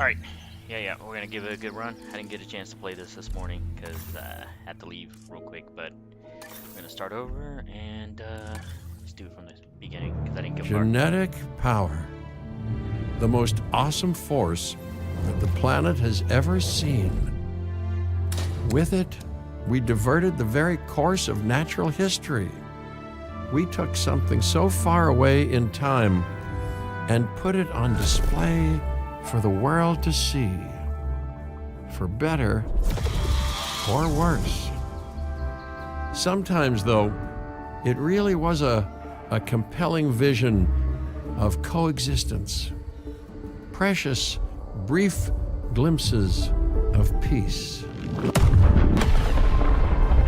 Alright, yeah, we're gonna give it a good run. I didn't get a chance to play this morning because I had to leave real quick, but we're gonna start over and let's do it from the beginning because I didn't get far. Genetic power. The most awesome force that the planet has ever seen. With it, we diverted the very course of natural history. We took something so far away in time and put it on display for the world to see, for better or worse. Sometimes, though, it really was a compelling vision of coexistence, precious, brief glimpses of peace.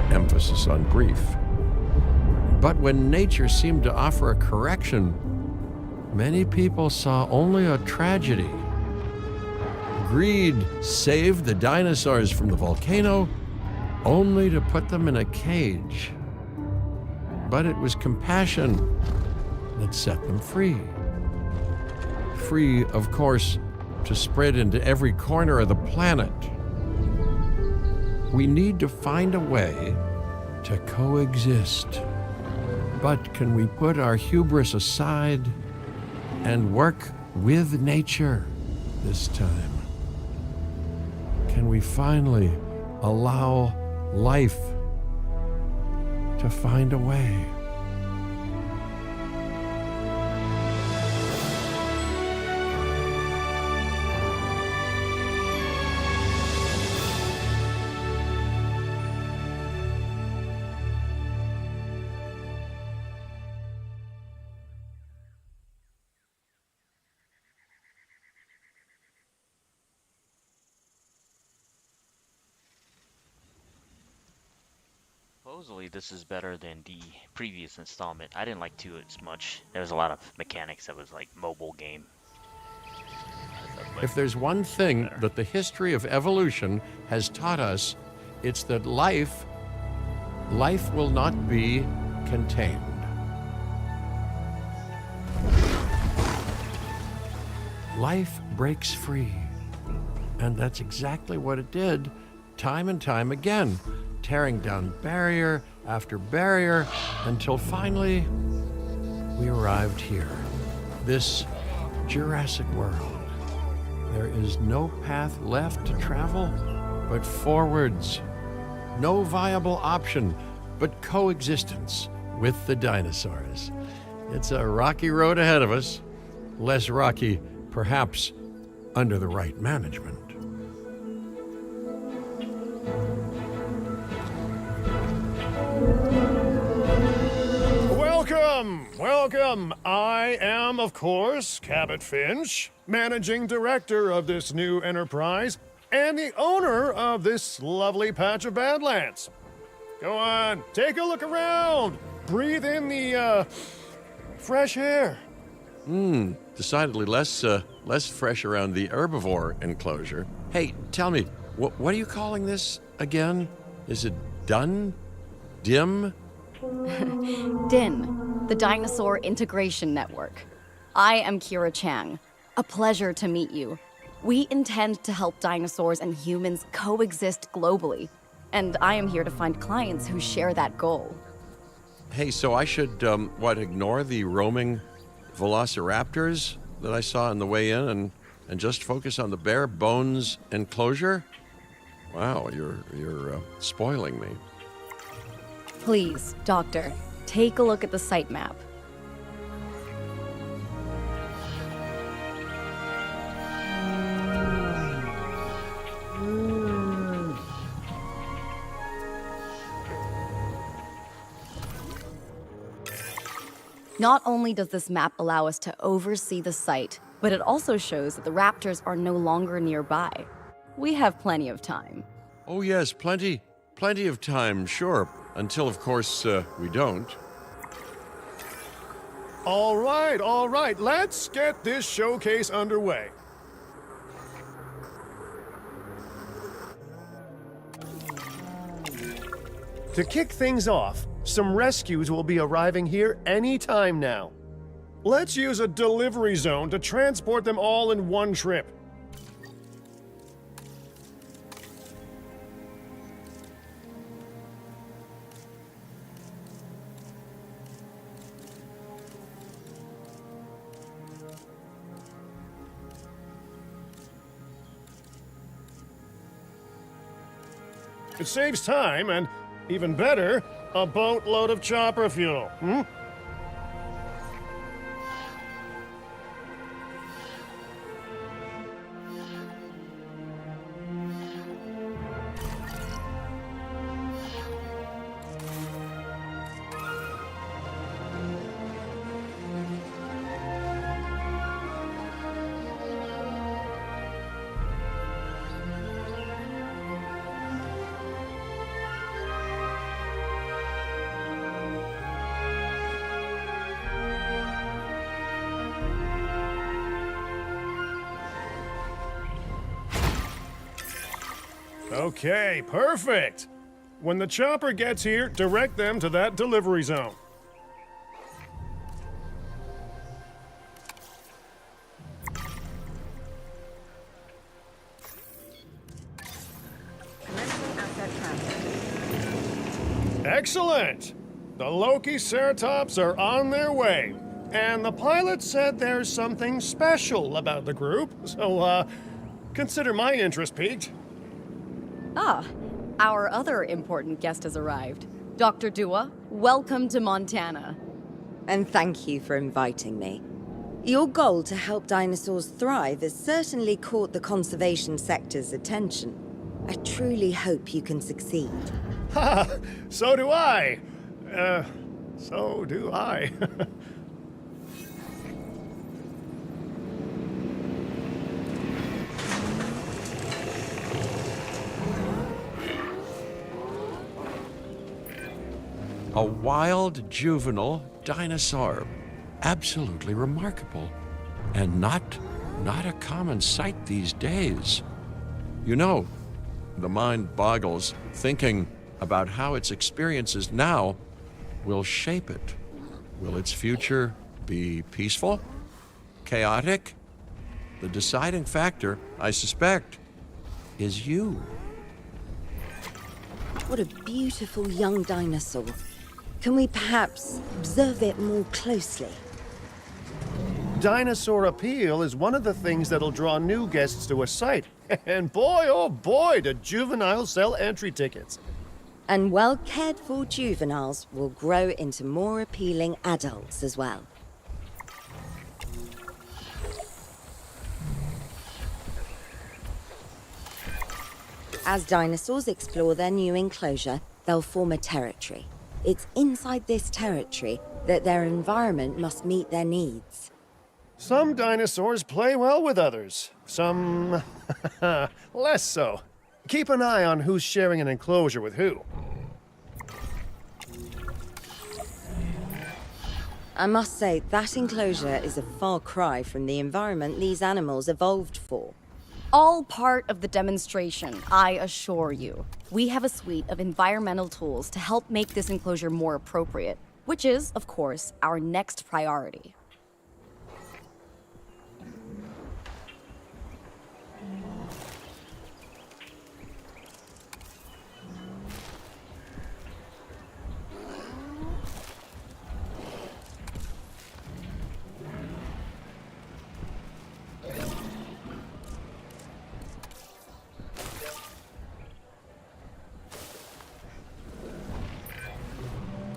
Emphasis on brief. But when nature seemed to offer a correction, many people saw only a tragedy. Greed saved the dinosaurs from the volcano, only to put them in a cage. But it was compassion that set them free. Free, of course, to spread into every corner of the planet. We need to find a way to coexist. But can we put our hubris aside and work with nature this time? Can we finally allow life to find a way? Supposedly this is better than the previous installment. I didn't like 2 as much. There was a lot of mechanics that was like mobile game. If there's one thing that the history of evolution has taught us, it's that life will not be contained. Life breaks free. And that's exactly what it did, time and time again, tearing down barrier after barrier until finally we arrived here, this Jurassic World. There is no path left to travel but forwards. No viable option but coexistence with the dinosaurs. It's a rocky road ahead of us, less rocky, perhaps, under the right management. Welcome. I am, of course, Cabot Finch, managing director of this new enterprise and the owner of this lovely patch of Badlands. Go on, take a look around. Breathe in the, fresh air. Decidedly less fresh around the herbivore enclosure. Hey, tell me, what are you calling this again? Is it done? Dim? DIN, the Dinosaur Integration Network. I am Kira Chang. A pleasure to meet you. We intend to help dinosaurs and humans coexist globally, and I am here to find clients who share that goal. Hey, so I should, ignore the roaming velociraptors that I saw on the way in and just focus on the bare bones enclosure? Wow, you're spoiling me. Please, Doctor, take a look at the site map. Not only does this map allow us to oversee the site, but it also shows that the raptors are no longer nearby. We have plenty of time. Oh yes, plenty of time, sure. Until, of course, we don't. All right, let's get this showcase underway. To kick things off, some rescues will be arriving here any time now. Let's use a delivery zone to transport them all in one trip. It saves time and, even better, a boatload of chopper fuel. Hmm? Okay, perfect. When the chopper gets here, direct them to that delivery zone. Excellent! The Loki-Ceratops are on their way. And the pilot said there's something special about the group, so, consider my interest piqued. Ah, our other important guest has arrived. Dr. Dua, welcome to Montana. And thank you for inviting me. Your goal to help dinosaurs thrive has certainly caught the conservation sector's attention. I truly hope you can succeed. Ha! So do I. So do I. A wild juvenile dinosaur. Absolutely remarkable. And not a common sight these days. You know, the mind boggles thinking about how its experiences now will shape it. Will its future be peaceful? Chaotic? The deciding factor, I suspect, is you. What a beautiful young dinosaur. Can we perhaps observe it more closely? Dinosaur appeal is one of the things that'll draw new guests to a site. And boy, oh boy, do juveniles sell entry tickets. And well-cared-for juveniles will grow into more appealing adults as well. As dinosaurs explore their new enclosure, they'll form a territory. It's inside this territory that their environment must meet their needs. Some dinosaurs play well with others. Some less so. Keep an eye on who's sharing an enclosure with who. I must say, that enclosure is a far cry from the environment these animals evolved for. All part of the demonstration, I assure you. We have a suite of environmental tools to help make this enclosure more appropriate, which is, of course, our next priority.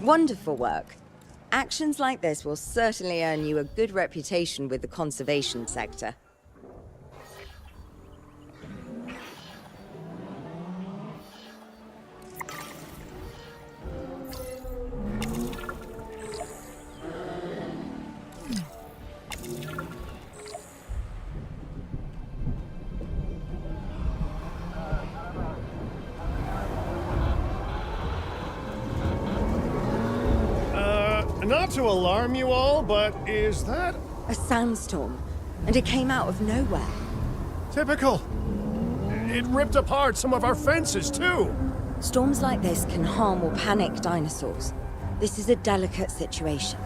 Wonderful work. Actions like this will certainly earn you a good reputation with the conservation sector. Not to alarm you all, but is that A sandstorm, and it came out of nowhere. typical? It ripped apart some of our fences, too. Storms like this can harm or panic dinosaurs. This is a delicate situation.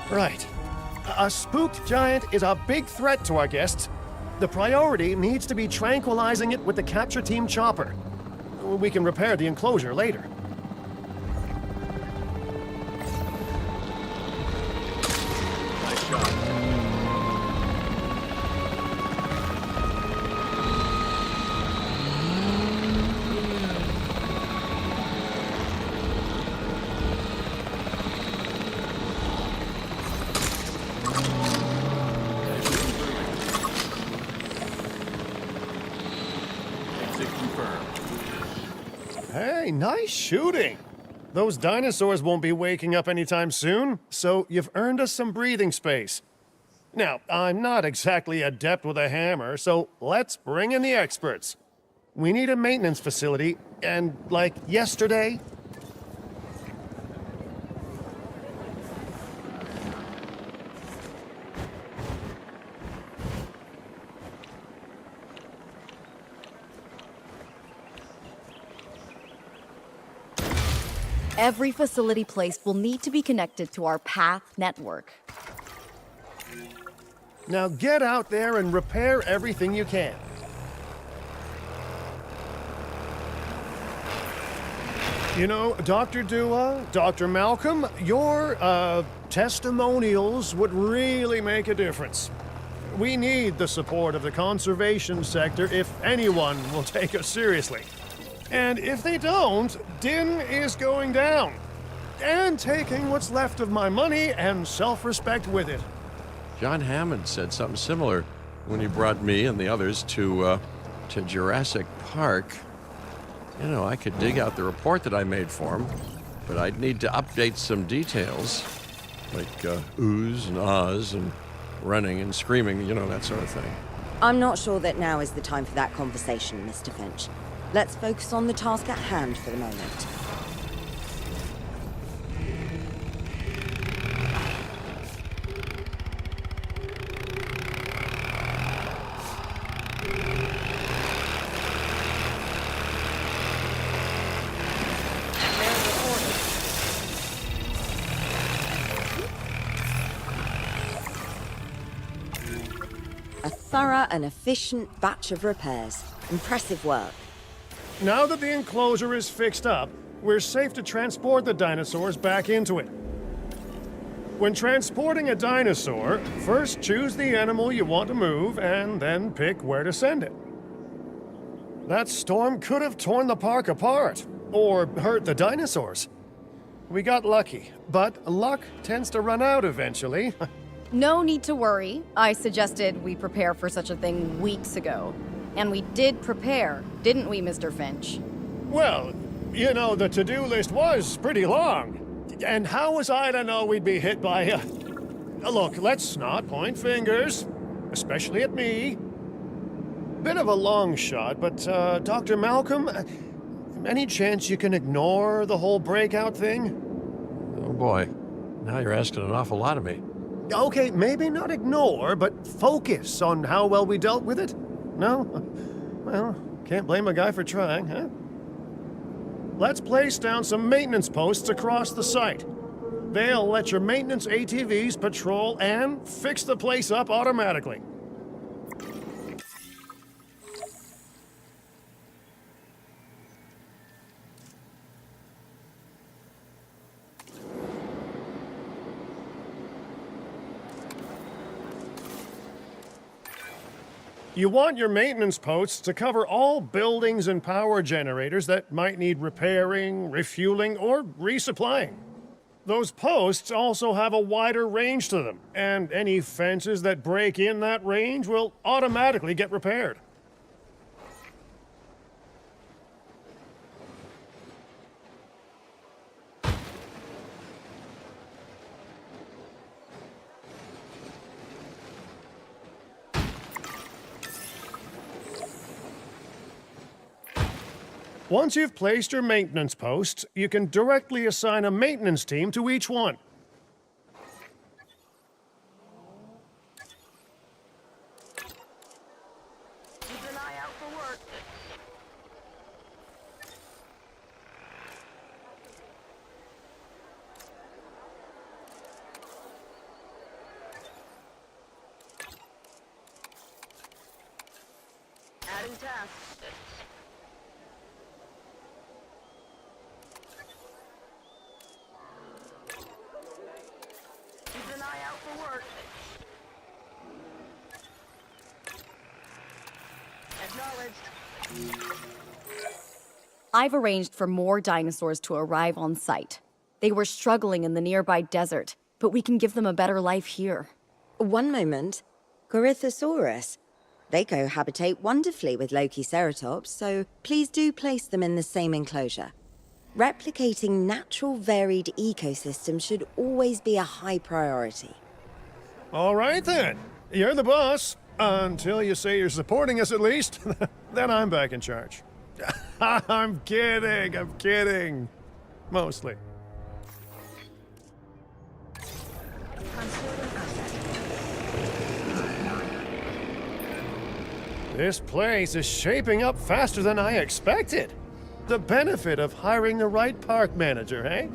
Right. A spooked giant is a big threat to our guests. The priority needs to be tranquilizing it with the capture team chopper. We can repair the enclosure later. Nice job. Hey, nice shooting. Those dinosaurs won't be waking up anytime soon, so you've earned us some breathing space. Now, I'm not exactly adept with a hammer, so let's bring in the experts. We need a maintenance facility, and like yesterday. Every facility placed will need to be connected to our path network. Now get out there and repair everything you can. You know, Dr. Dua, Dr. Malcolm, your testimonials would really make a difference. We need the support of the conservation sector if anyone will take us seriously. And if they don't, Din is going down. And taking what's left of my money and self-respect with it. John Hammond said something similar when he brought me and the others to Jurassic Park. You know, I could dig out the report that I made for him, but I'd need to update some details, like oohs and ahs and running and screaming, you know, that sort of thing. I'm not sure that now is the time for that conversation, Mr. Finch. Let's focus on the task at hand for the moment. A thorough and efficient batch of repairs. Impressive work. Now that the enclosure is fixed up, we're safe to transport the dinosaurs back into it. When transporting a dinosaur, first choose the animal you want to move and then pick where to send it. That storm could have torn the park apart, or hurt the dinosaurs. We got lucky, but luck tends to run out eventually. No need to worry. I suggested we prepare for such a thing weeks ago. And we did prepare, didn't we, Mr. Finch? Well, you know, the to-do list was pretty long. And how was I to know we'd be hit by a... Look, let's not point fingers, especially at me. Bit of a long shot, but, Dr. Malcolm, any chance you can ignore the whole breakout thing? Oh boy, now you're asking an awful lot of me. Okay, maybe not ignore, but focus on how well we dealt with it. No? Well, can't blame a guy for trying, huh? Let's place down some maintenance posts across the site. They'll let your maintenance ATVs patrol and fix the place up automatically. You want your maintenance posts to cover all buildings and power generators that might need repairing, refueling, or resupplying. Those posts also have a wider range to them, and any fences that break in that range will automatically get repaired. Once you've placed your maintenance posts, you can directly assign a maintenance team to each one. Keep an eye out for work. Adding tasks. Keep an eye out for work. Acknowledged. I've arranged for more dinosaurs to arrive on site. They were struggling in the nearby desert, but we can give them a better life here. One moment. Corythosaurus. They cohabitate wonderfully with Lokiceratops, so please do place them in the same enclosure. Replicating natural varied ecosystems should always be a high priority. All right then. You're the boss. Until you say you're supporting us at least. Then I'm back in charge. I'm kidding. Mostly. This place is shaping up faster than I expected. The benefit of hiring the right park manager, eh?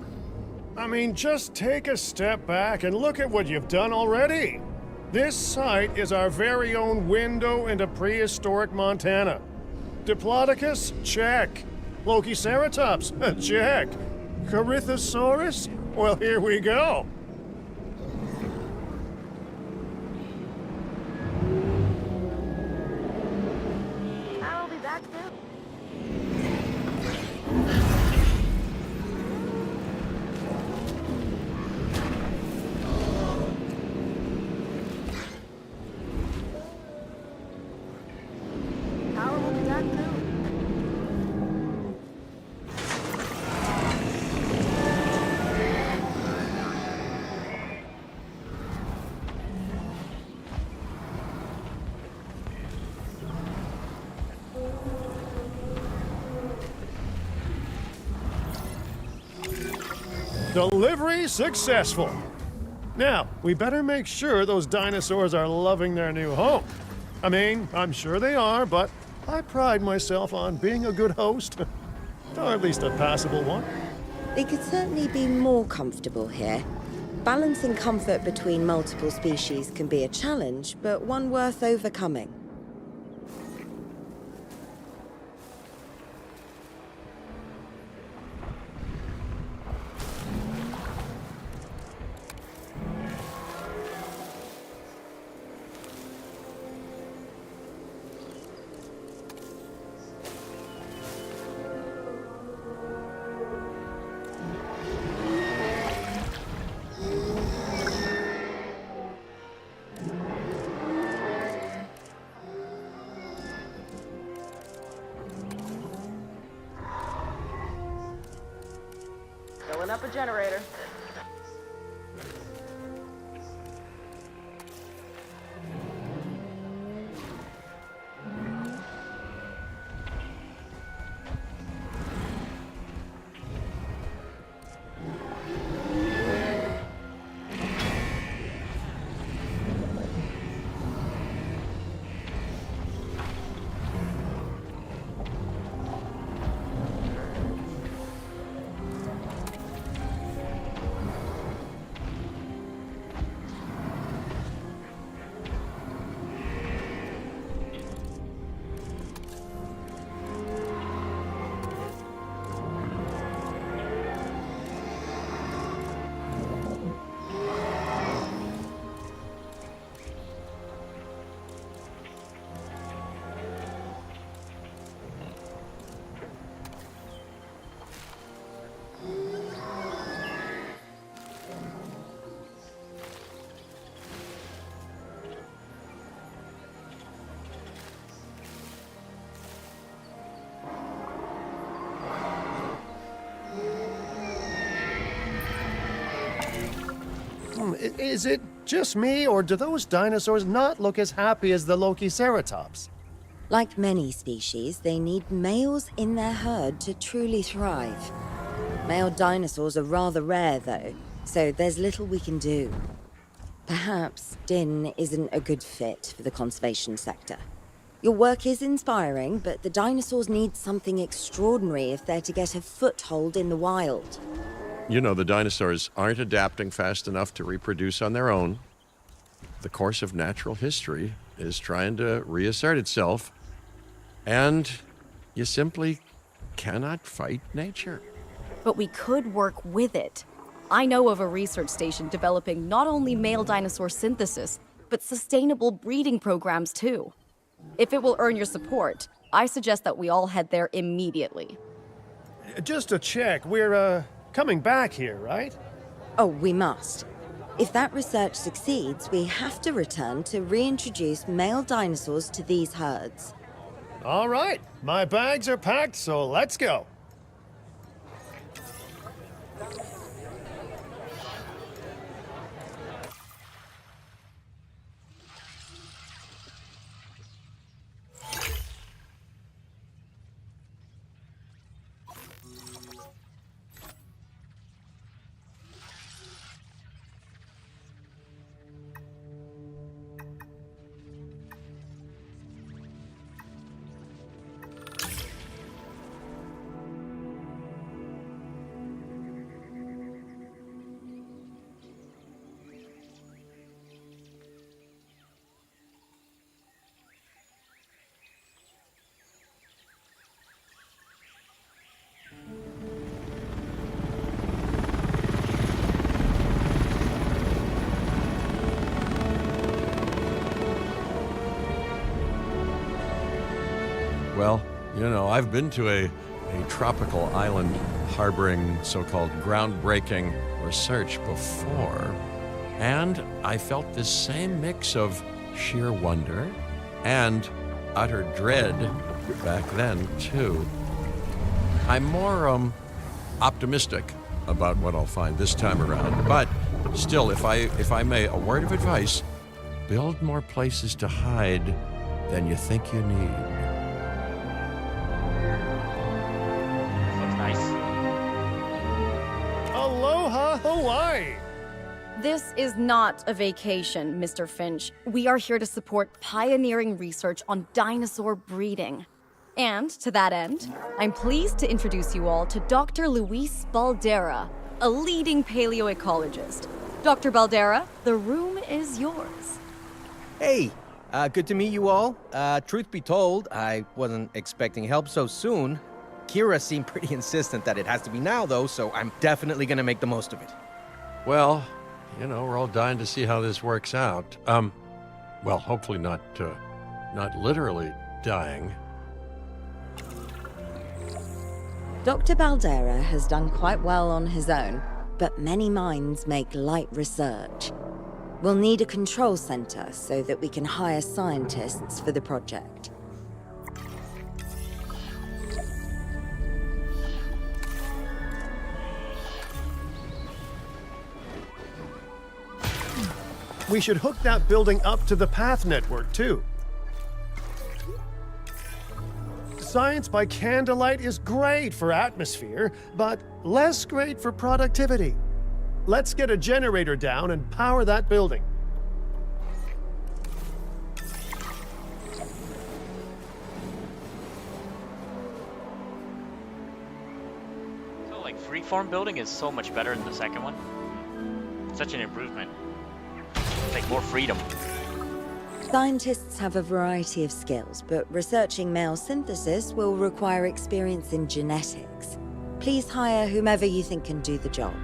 I mean, just take a step back and look at what you've done already. This site is our very own window into prehistoric Montana. Diplodocus? Check. Lokiceratops? Check. Corythosaurus? Well, here we go. I'll be back soon. Power will be back soon. Delivery successful. Now, we better make sure those dinosaurs are loving their new home. I mean, I'm sure they are, but I pride myself on being a good host. Or at least a passable one. They could certainly be more comfortable here. Balancing comfort between multiple species can be a challenge, but one worth overcoming. Filling up a generator. Is it just me, or do those dinosaurs not look as happy as the Lokiceratops? Like many species, they need males in their herd to truly thrive. Male dinosaurs are rather rare, though, so there's little we can do. Perhaps Din isn't a good fit for the conservation sector. Your work is inspiring, but the dinosaurs need something extraordinary if they're to get a foothold in the wild. You know, the dinosaurs aren't adapting fast enough to reproduce on their own. The course of natural history is trying to reassert itself, and you simply cannot fight nature. But we could work with it. I know of a research station developing not only male dinosaur synthesis, but sustainable breeding programs too. If it will earn your support, I suggest that we all head there immediately. Just to check, we're, coming back here, right? Oh, we must. If that research succeeds, we have to return to reintroduce male dinosaurs to these herds. All right, my bags are packed, so let's go. Well, you know, I've been to a tropical island harboring so-called groundbreaking research before, and I felt this same mix of sheer wonder and utter dread back then, too. I'm more optimistic about what I'll find this time around, but still, if I may, a word of advice: build more places to hide than you think you need. Looks nice. Aloha, Hawaii! This is not a vacation, Mr. Finch. We are here to support pioneering research on dinosaur breeding. And to that end, I'm pleased to introduce you all to Dr. Luis Baldera, a leading paleoecologist. Dr. Baldera, the room is yours. Hey, good to meet you all. Truth be told, I wasn't expecting help so soon. Kira seemed pretty insistent that it has to be now, though, so I'm definitely gonna make the most of it. Well, you know, we're all dying to see how this works out. Well, hopefully not literally dying. Dr. Baldera has done quite well on his own, but many minds make light research. We'll need a control center so that we can hire scientists for the project. We should hook that building up to the path network, too. Science by candlelight is great for atmosphere, but less great for productivity. Let's get a generator down and power that building. So, like, freeform building is so much better than the second one. Such an improvement. It's like more freedom. Scientists have a variety of skills, but researching male synthesis will require experience in genetics. Please hire whomever you think can do the job.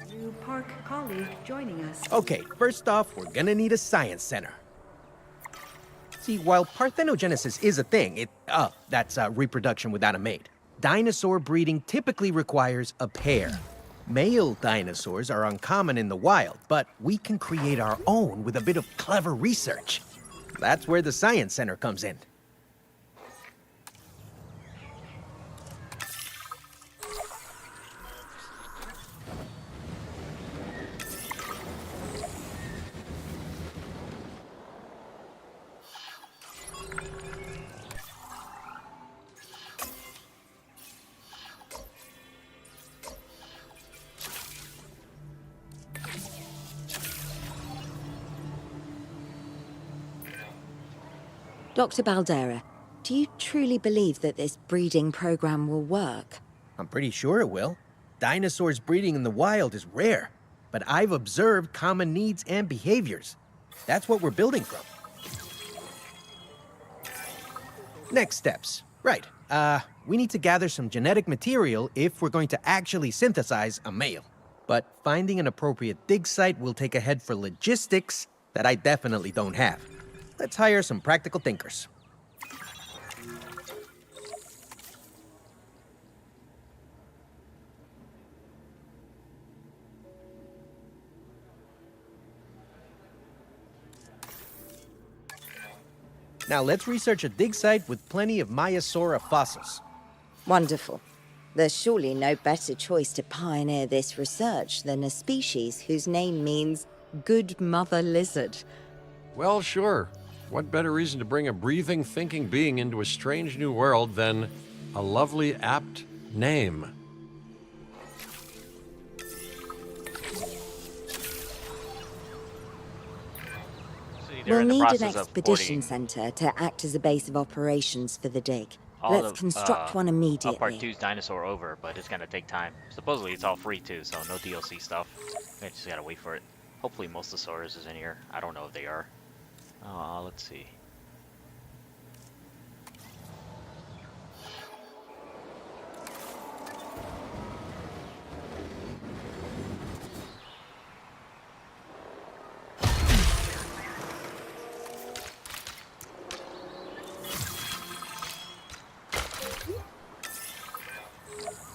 New park colleague joining us. Okay, first off, we're gonna need a science center. See, while parthenogenesis is a thing, that's reproduction without a mate. Dinosaur breeding typically requires a pair. Male dinosaurs are uncommon in the wild, but we can create our own with a bit of clever research. That's where the science center comes in. Dr. Baldera, do you truly believe that this breeding program will work? I'm pretty sure it will. Dinosaurs breeding in the wild is rare, but I've observed common needs and behaviors. That's what we're building from. Next steps. Right. We need to gather some genetic material if we're going to actually synthesize a male. But finding an appropriate dig site will take a head for logistics that I definitely don't have. Let's hire some practical thinkers. Now let's research a dig site with plenty of Maiasaura fossils. Wonderful. There's surely no better choice to pioneer this research than a species whose name means good mother lizard. Well, sure. What better reason to bring a breathing, thinking being into a strange new world than a lovely, apt name? We'll need an expedition center to act as a base of operations for the dig. Let's construct one immediately. Part 2's dinosaur over, but it's gonna take time. Supposedly it's all free too, so no DLC stuff. I just gotta wait for it. Hopefully Mosasaurus is in here. I don't know if they are. Let's see.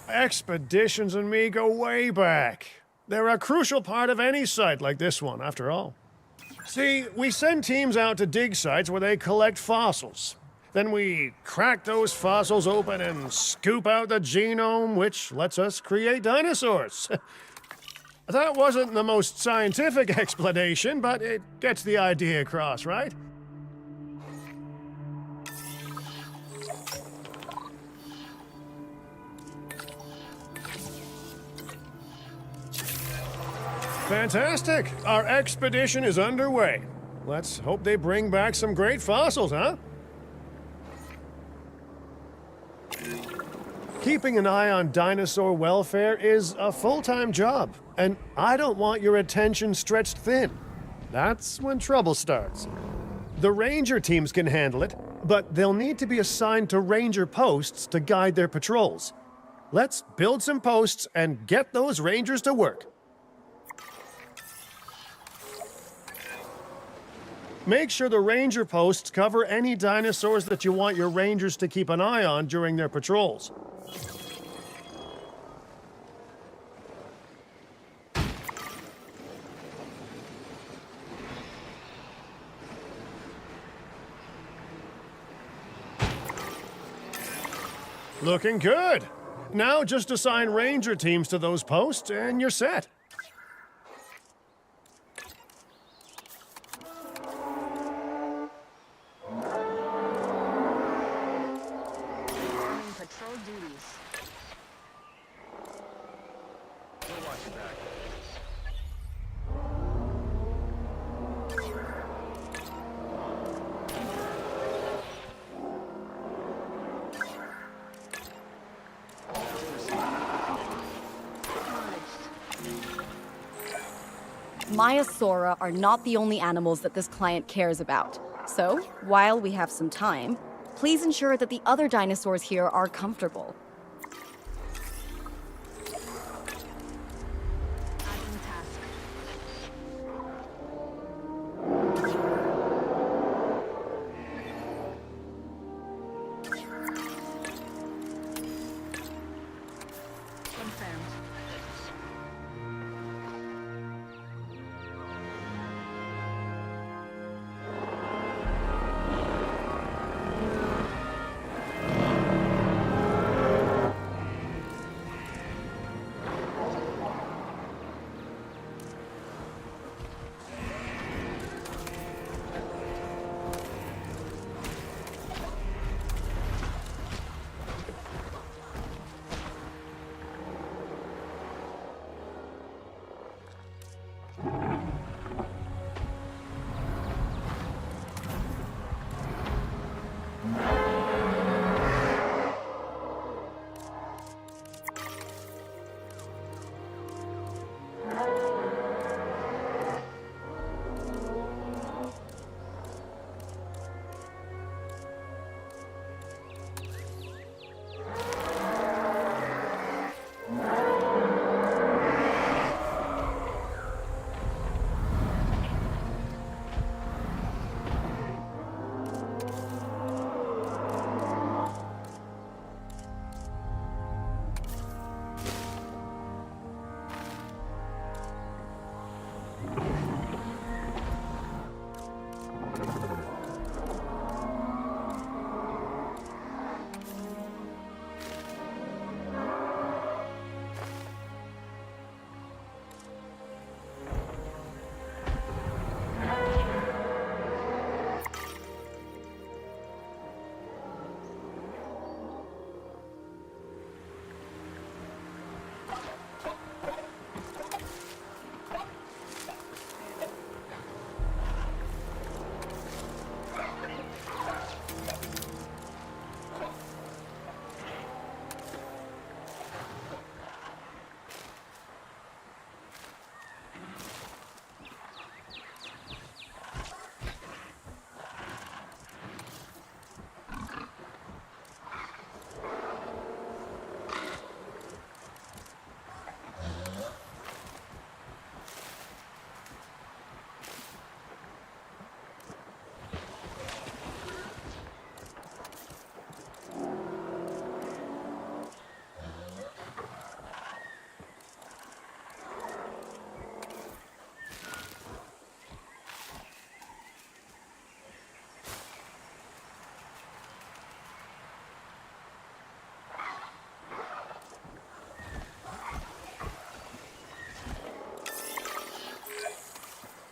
Expeditions and me go way back. They're a crucial part of any site like this one, after all. See, we send teams out to dig sites where they collect fossils. Then we crack those fossils open and scoop out the genome, which lets us create dinosaurs. That wasn't the most scientific explanation, but it gets the idea across, right? Fantastic! Our expedition is underway. Let's hope they bring back some great fossils, huh? Keeping an eye on dinosaur welfare is a full-time job, and I don't want your attention stretched thin. That's when trouble starts. The ranger teams can handle it, but they'll need to be assigned to ranger posts to guide their patrols. Let's build some posts and get those rangers to work. Make sure the ranger posts cover any dinosaurs that you want your rangers to keep an eye on during their patrols. Looking good. Now just assign ranger teams to those posts and you're set. Patrol duties. Maiasaura are not the only animals that this client cares about. So, while we have some time, please ensure that the other dinosaurs here are comfortable. Adding task. Confirmed.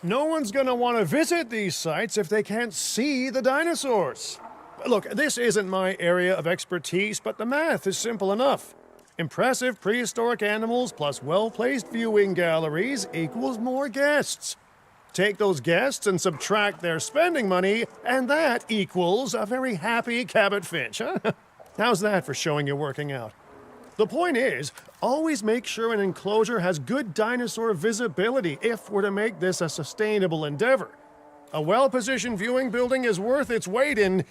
No one's gonna want to visit these sites if they can't see the dinosaurs. Look, this isn't my area of expertise, but the math is simple enough. Impressive prehistoric animals plus well-placed viewing galleries equals more guests. Take those guests and subtract their spending money, and that equals a very happy Cabot Finch, huh? How's that for showing you're working out? The point is, always make sure an enclosure has good dinosaur visibility if we're to make this a sustainable endeavor. A well-positioned viewing building is worth its weight in,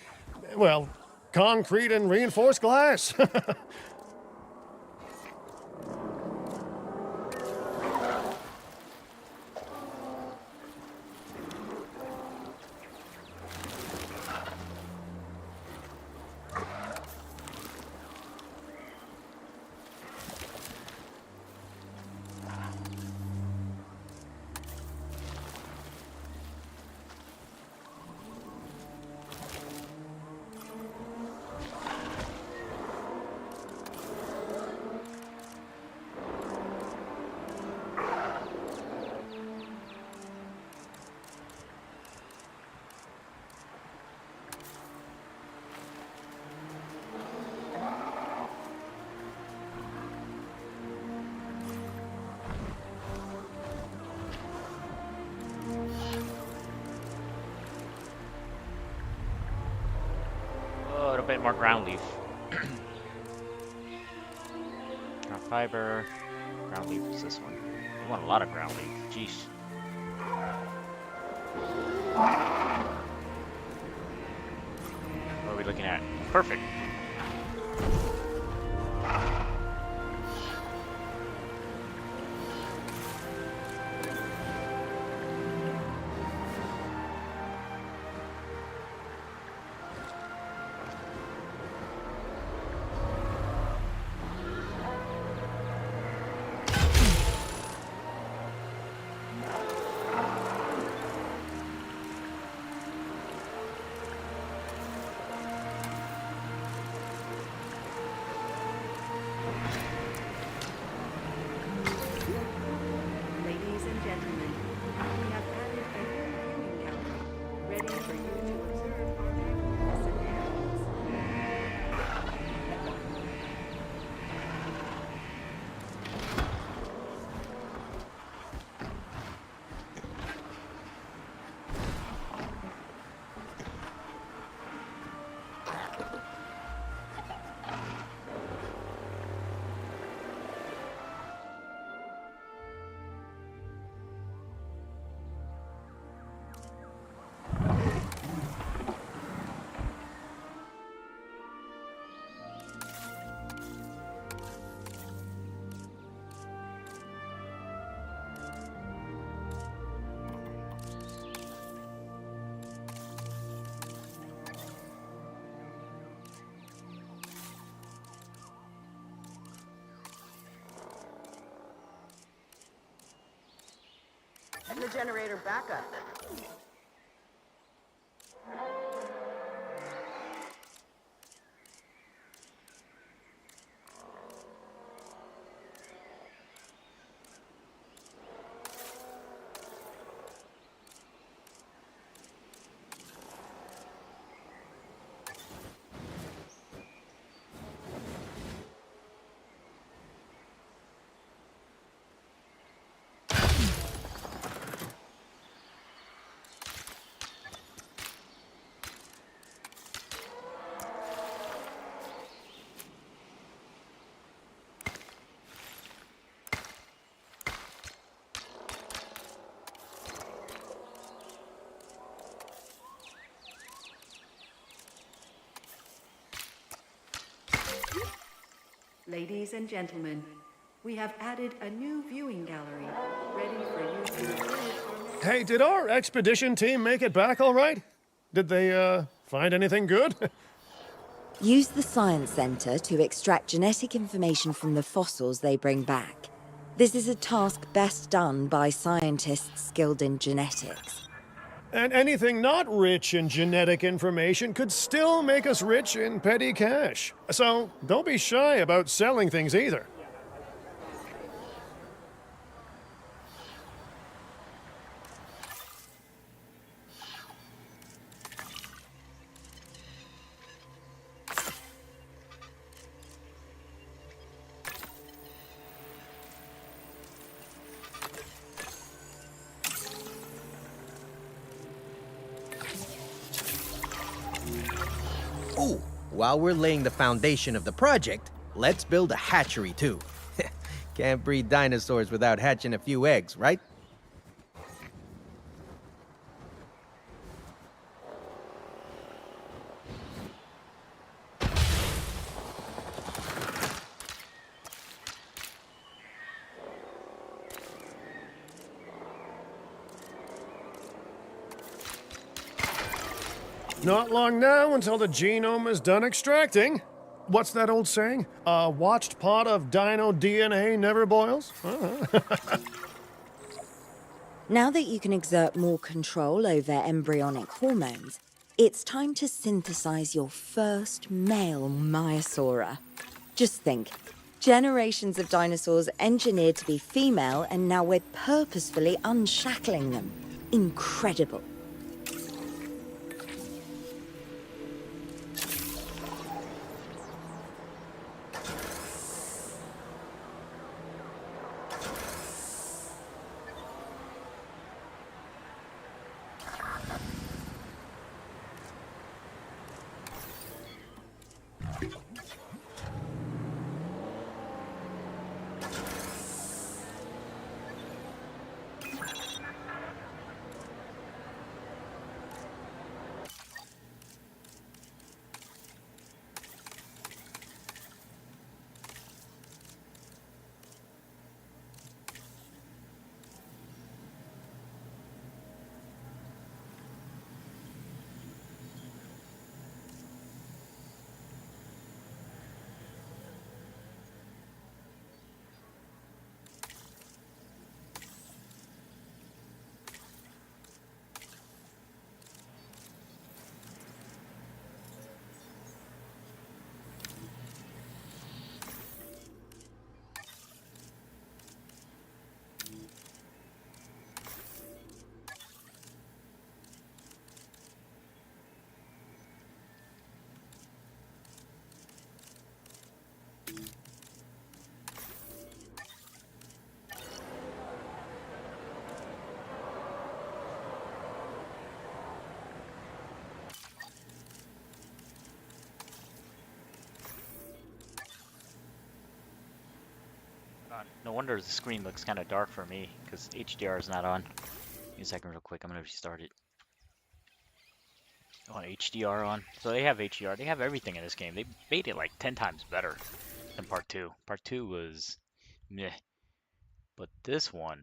well, concrete and reinforced glass. Oh, a bit more ground leaf. Ground fiber. Ground leaf is this one. I want a lot of ground leaf. Jeez. What are we looking at? Perfect. Ladies and gentlemen, we have added a new viewing gallery, ready for you to observe our magnificent animals. And the generator backup. Ladies and gentlemen, we have added a new viewing gallery, ready for you to observe our Hey, did our expedition team make it back all right? Did they, find anything good? Use the Science Center to extract genetic information from the fossils they bring back. This is a task best done by scientists skilled in genetics. And anything not rich in genetic information could still make us rich in petty cash. So don't be shy about selling things either. Ooh, while we're laying the foundation of the project, let's build a hatchery too. Can't breed dinosaurs without hatching a few eggs, right? Not long now until the genome is done extracting. What's that old saying? A watched pot of dino DNA never boils? Now that you can exert more control over embryonic hormones, it's time to synthesize your first male Maiasaura. Just think, generations of dinosaurs engineered to be female, and now we're purposefully unshackling them. Incredible. No wonder the screen looks kind of dark for me, because HDR is not on. Give me a second real quick, I'm going to restart it. Oh, HDR on. So they have HDR, they have everything in this game. They made it like 10 times better than Part 2. Part 2 was meh. But this one,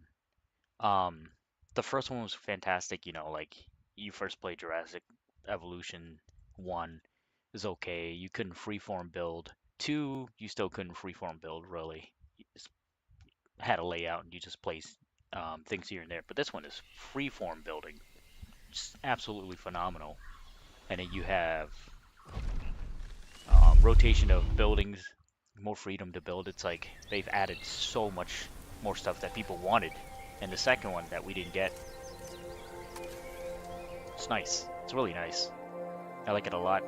the first one was fantastic, you know, like you first played Jurassic Evolution 1 is okay. You couldn't freeform build. 2, you still couldn't freeform build really. You just had a layout and you just place things here and there. But this one is freeform building. Just absolutely phenomenal. And then you have rotation of buildings, more freedom to build. It's like they've added so much more stuff that people wanted. And the second one that we didn't get. It's nice. It's really nice. I like it a lot.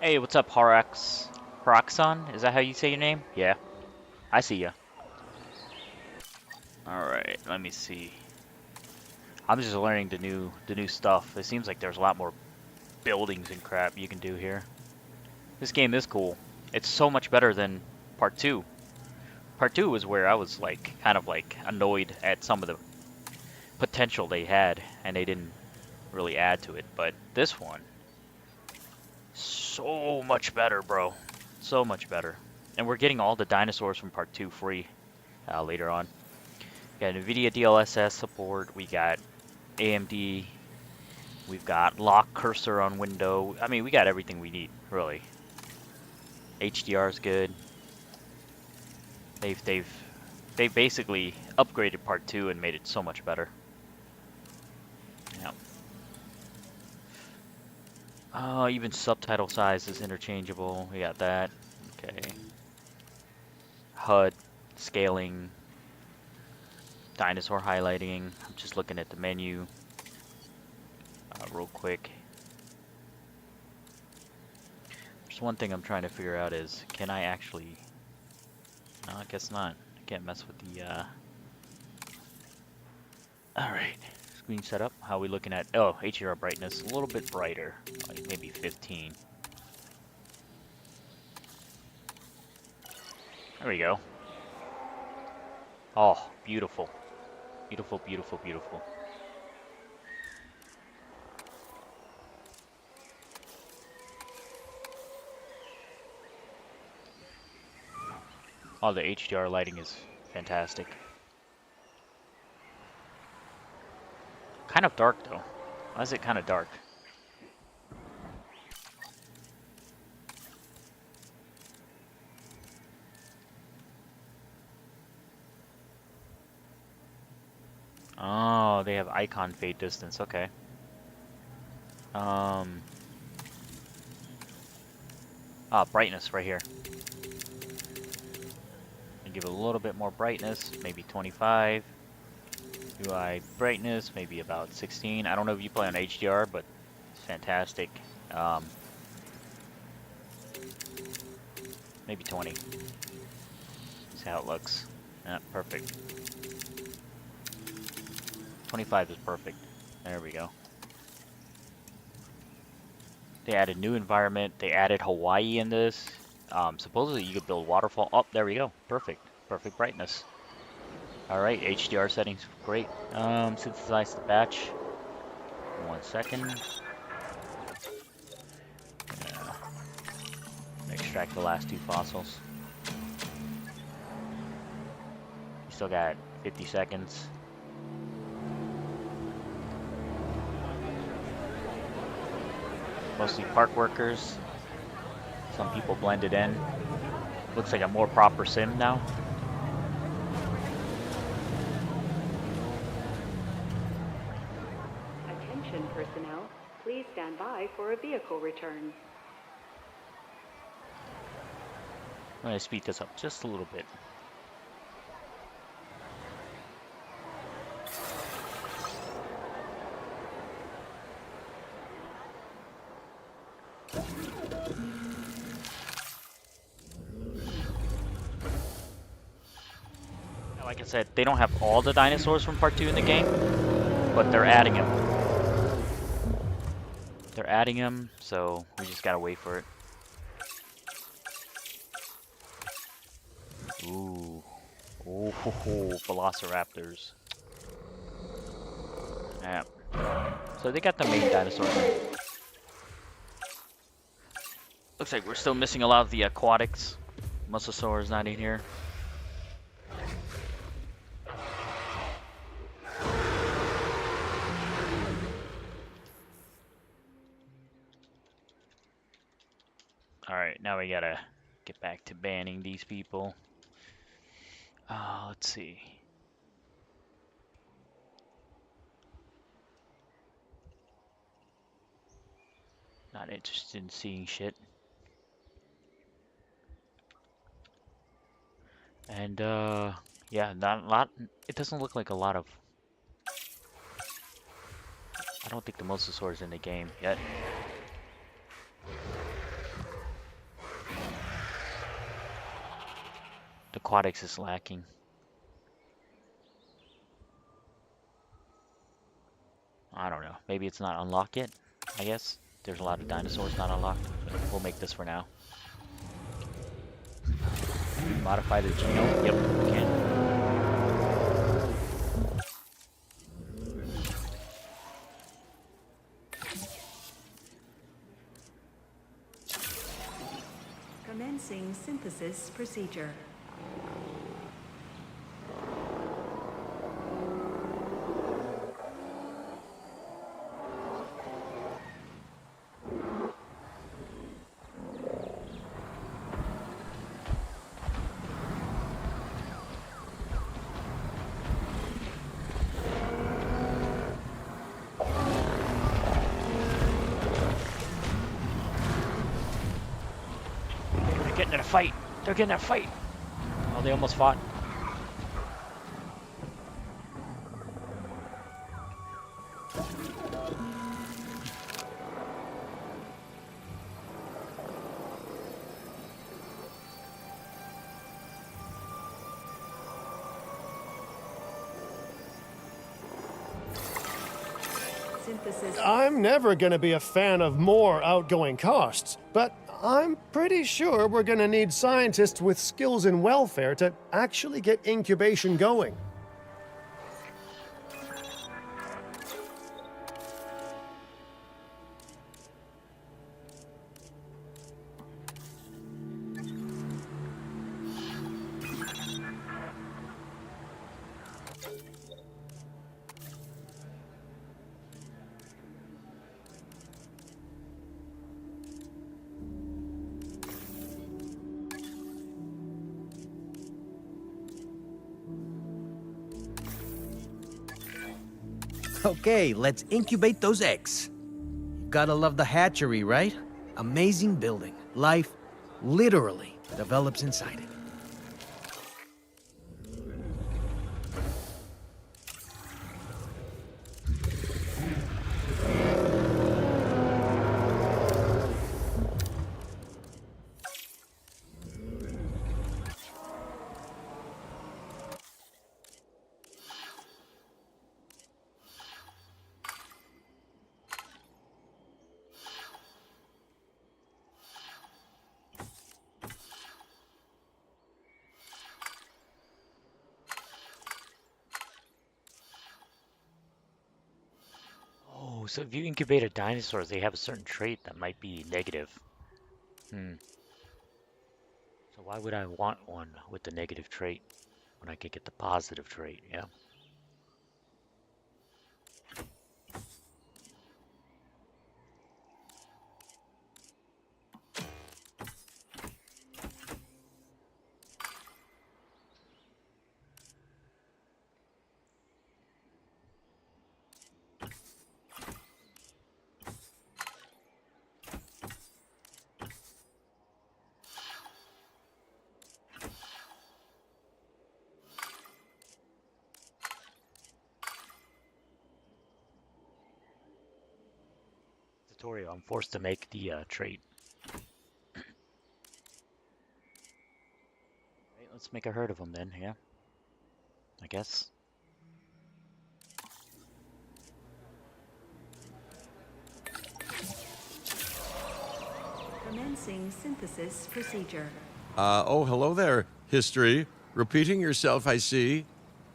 Hey, what's up, Haraxon? Is that how you say your name? Yeah, I see ya. Alright, let me see. I'm just learning the new stuff. It seems like there's a lot more buildings and crap you can do here. This game is cool. It's so much better than Part 2. Part 2 was where I was like kind of like annoyed at some of the potential they had, and they didn't really add to it. But this one, so much better, bro. So much better. And we're getting all the dinosaurs from Part 2 free later on. We got NVIDIA DLSS support. We got AMD. We've got lock cursor on window. I mean, we got everything we need, really. HDR is good. They've basically upgraded Part 2 and made it so much better. Yeah. Even subtitle size is interchangeable. We got that. Okay. HUD, scaling, dinosaur highlighting. I'm just looking at the menu real quick. Just one thing I'm trying to figure out is, can I actually... No, I guess not. I can't mess with the... Alright, screen setup. How are we looking at... Oh, HDR brightness, a little bit brighter. Like maybe 15. There we go. Oh, beautiful. Beautiful, beautiful, beautiful. Oh, the HDR lighting is fantastic. Kind of dark though. Why is it kind of dark? Oh, they have icon fade distance. Okay. Brightness right here. And give it a little bit more brightness, maybe 25. UI brightness, maybe about 16. I don't know if you play on HDR, but it's fantastic. Maybe 20. See how it looks. Yeah, perfect. 25 is perfect. There we go. They added new environment. They added Hawaii in this. Supposedly you could build waterfall. Oh, there we go. Perfect. Perfect brightness. Alright, HDR settings. Great. Synthesize the batch. 1 second. Extract the last 2 fossils. You still got 50 seconds. Mostly park workers. Some people blended in. Looks like a more proper sim now. Attention personnel, please stand by for a vehicle return. I'm going to speed this up just a little bit. Like I said, they don't have all the dinosaurs from Part 2 in the game, but they're adding them. They're adding them, so we just gotta wait for it. Ooh. Ooh, velociraptors. Yeah. So they got the main dinosaurs. Looks like we're still missing a lot of the aquatics. Mosasaur's not in here. Alright, now we gotta get back to banning these people. Let's see. Not interested in seeing shit. And, yeah, not a lot. It doesn't look like a lot of... I don't think the Mosasaur's in the game yet. The aquatics is lacking. I don't know. Maybe it's not unlocked yet, I guess. There's a lot of dinosaurs not unlocked. But we'll make this for now. Modify the genome? Yep, we can. Commencing synthesis procedure. They're getting in a fight. They're getting in a fight. Oh, they almost fought. Synthesis. I'm never going to be a fan of more outgoing costs, but I'm pretty sure we're going to need scientists with skills in welfare to actually get incubation going. Okay, let's incubate those eggs. You gotta love the hatchery, right? Amazing building. Life literally develops inside it. Oh, so if you incubate dinosaurs, they have a certain trait that might be negative. Hmm. So why would I want one with the negative trait when I could get the positive trait? Yeah. Tutorial, I'm forced to make the trait. Right, let's make a herd of them then, yeah? I guess. Commencing synthesis procedure. Oh, hello there, history. Repeating yourself, I see.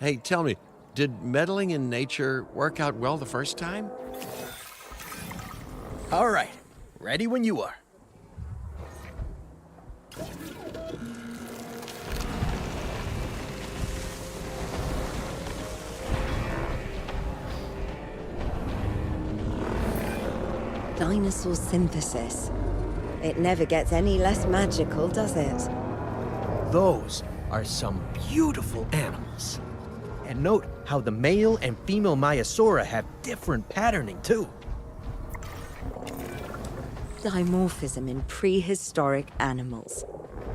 Hey, tell me, did meddling in nature work out well the first time? All right, ready when you are. Dinosaur synthesis. It never gets any less magical, does it? Those are some beautiful animals. And note how the male and female Maiasaura have different patterning too. Dimorphism in prehistoric animals.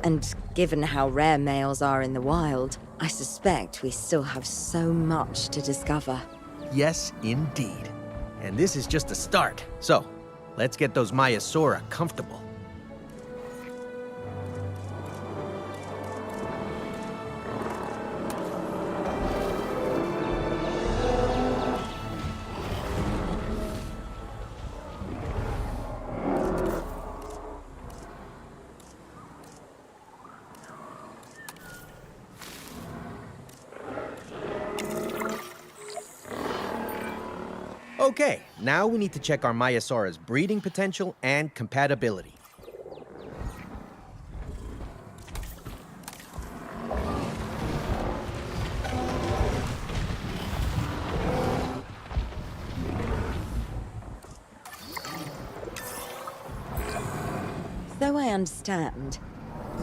And given how rare males are in the wild, I suspect we still have so much to discover. Yes, indeed. And this is just a start. So, let's get those Maiasaura comfortable. Okay, now we need to check our Maiasaura's breeding potential and compatibility. So I understand,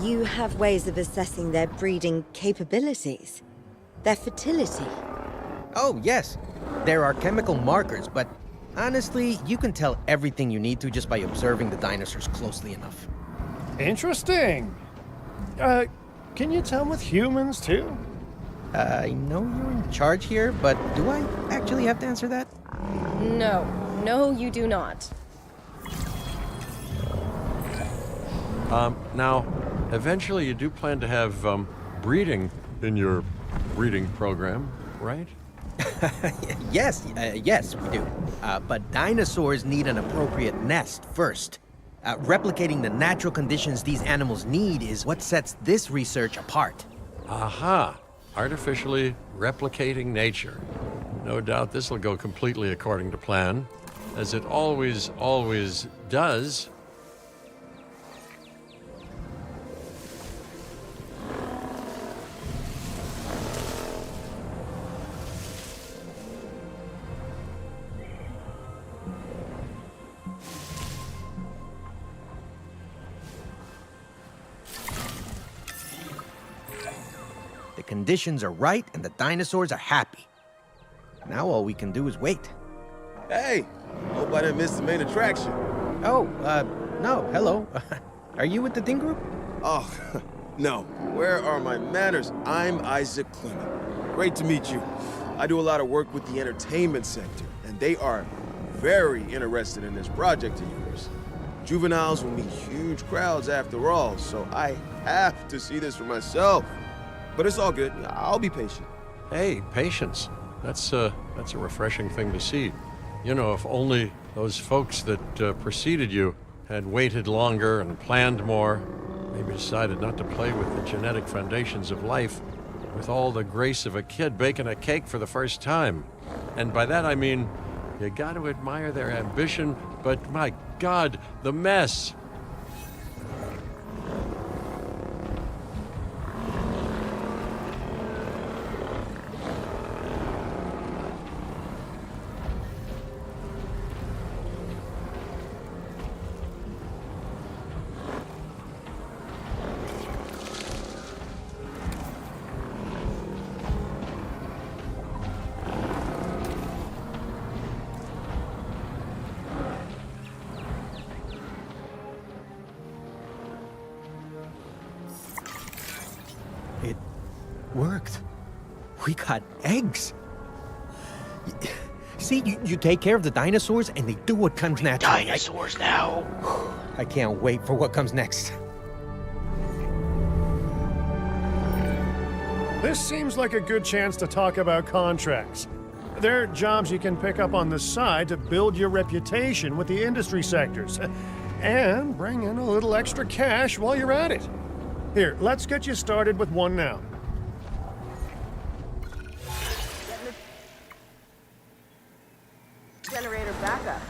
you have ways of assessing their breeding capabilities, their fertility. Oh, yes. There are chemical markers, but honestly, you can tell everything you need to just by observing the dinosaurs closely enough. Interesting. can you tell with humans too? I know you're in charge here, but do I actually have to answer that? No. No, you do not. Now, eventually you do plan to have breeding in your breeding program, right? Yes, yes, we do. But dinosaurs need an appropriate nest first. Replicating the natural conditions these animals need is what sets this research apart. Aha! Artificially replicating nature. No doubt this will go completely according to plan, as it always does. The conditions are right and the dinosaurs are happy. Now all we can do is wait. Hey, hope I didn't miss the main attraction. Oh, no, hello. Are you with the Ding Group? Oh, no. Where are my manners? I'm Isaac Clement. Great to meet you. I do a lot of work with the entertainment sector, and they are very interested in this project of yours. Juveniles will meet huge crowds after all, so I have to see this for myself. But it's all good. I'll be patient. Hey, patience. That's a refreshing thing to see. You know, if only those folks that preceded you had waited longer and planned more, maybe decided not to play with the genetic foundations of life with all the grace of a kid baking a cake for the first time. And by that I mean, you got to admire their ambition, but my God, the mess. It worked. We got eggs. See, you take care of the dinosaurs and they do what comes naturally. Dinosaurs now. I can't wait for what comes next. This seems like a good chance to talk about contracts. They're jobs you can pick up on the side to build your reputation with the industry sectors. And bring in a little extra cash while you're at it. Here, let's get you started with one now. Generator backup.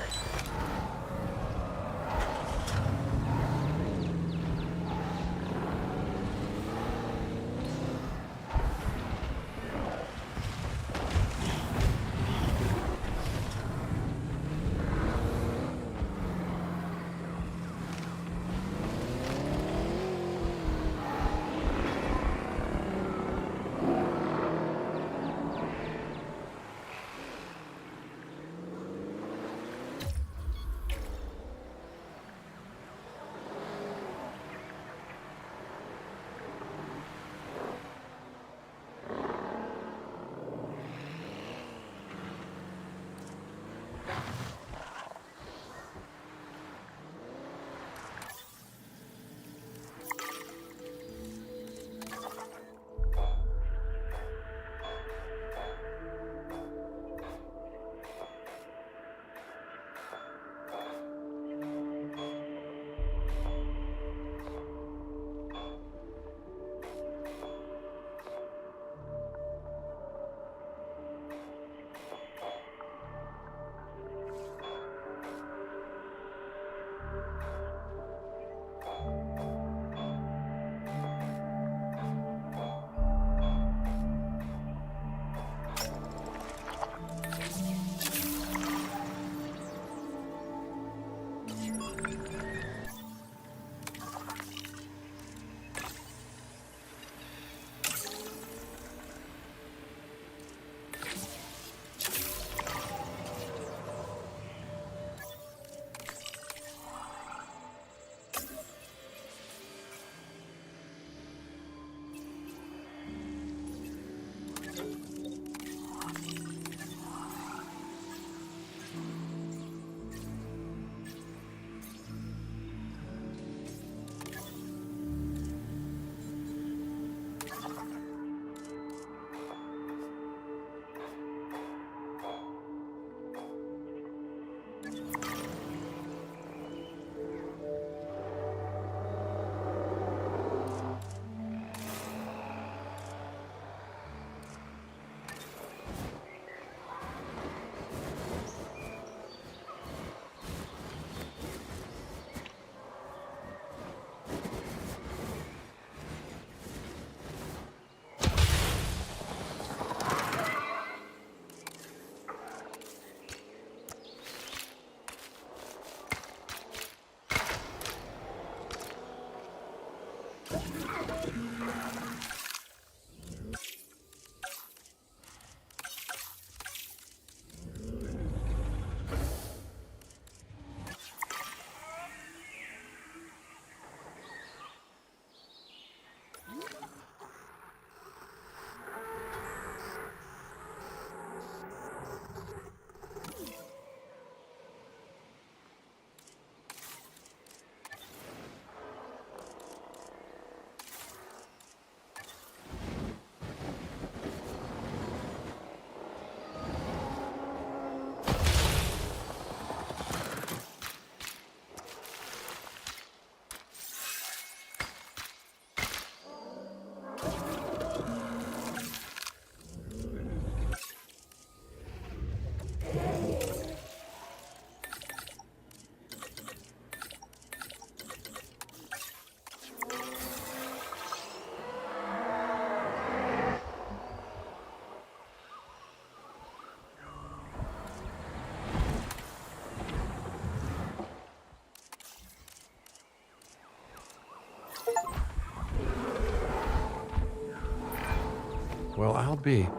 well, I'll be.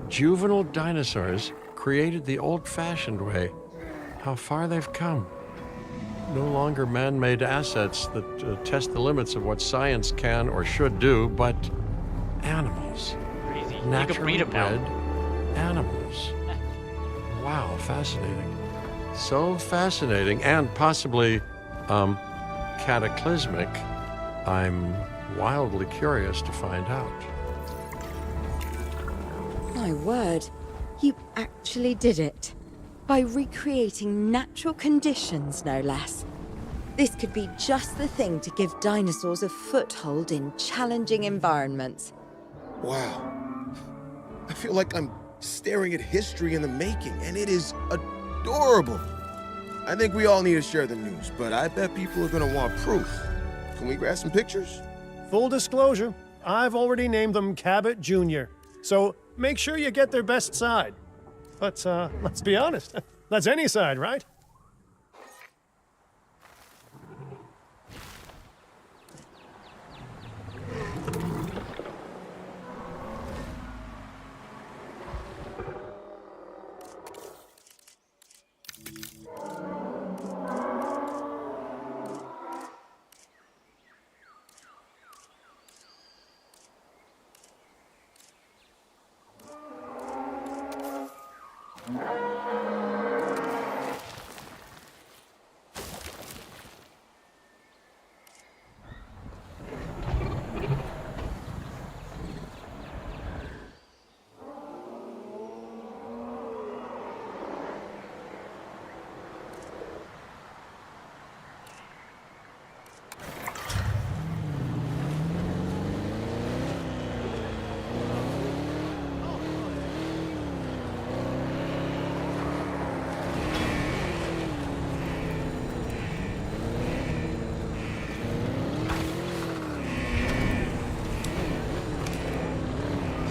Juvenile dinosaurs created the old-fashioned way. How far they've come. No longer man-made assets that test the limits of what science can or should do, but animals. Crazy. You can Naturally breed them bred now. animals. Wow, fascinating. So fascinating and possibly cataclysmic. I'm wildly curious to find out. My word, you actually did it. By recreating natural conditions, no less. This could be just the thing to give dinosaurs a foothold in challenging environments. Wow. I feel like I'm staring at history in the making, and it is adorable. I think we all need to share the news, but I bet people are gonna want proof. Can we grab some pictures? Full disclosure, I've already named them Cabot Jr., so make sure you get their best side. But let's be honest, that's any side, right?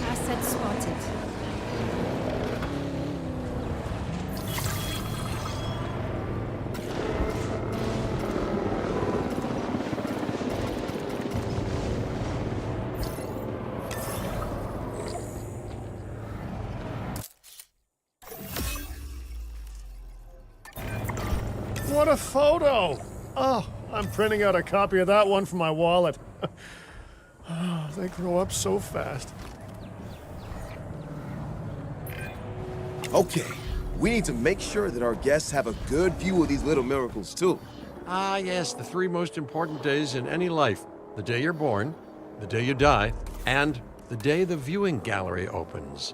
Asset spotted. What a photo! Oh, I'm printing out a copy of that one for my wallet. Oh, they grow up so fast. Okay, we need to make sure that our guests have a good view of these little miracles, too. Ah, yes, the three most important days in any life. The day you're born, the day you die, and the day the viewing gallery opens.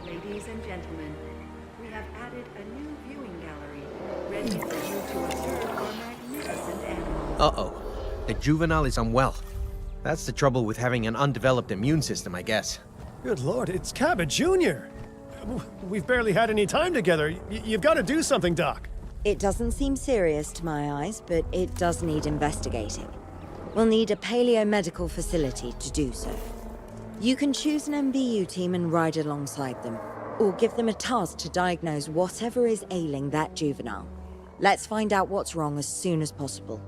Ladies and gentlemen, we have added a new viewing gallery, ready for you to observe our magnificent animals. Uh-oh. The juvenile is unwell. That's the trouble with having an undeveloped immune system, I guess. Good lord, it's Cabot Jr. We've barely had any time together. You've got to do something, Doc. It doesn't seem serious to my eyes, but it does need investigating. We'll need a paleomedical facility to do so. You can choose an MVU team and ride alongside them, or give them a task to diagnose whatever is ailing that juvenile. Let's find out what's wrong as soon as possible.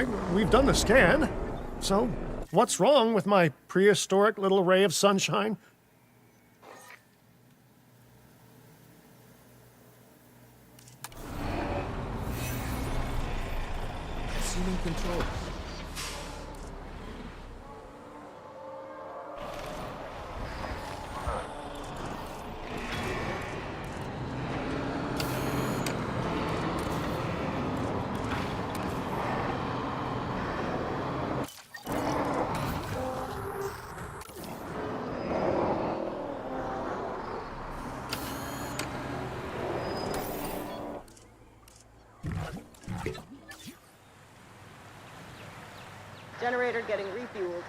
right. We've done the scan. So, what's wrong with my prehistoric little ray of sunshine? Assuming control. Generator getting refueled.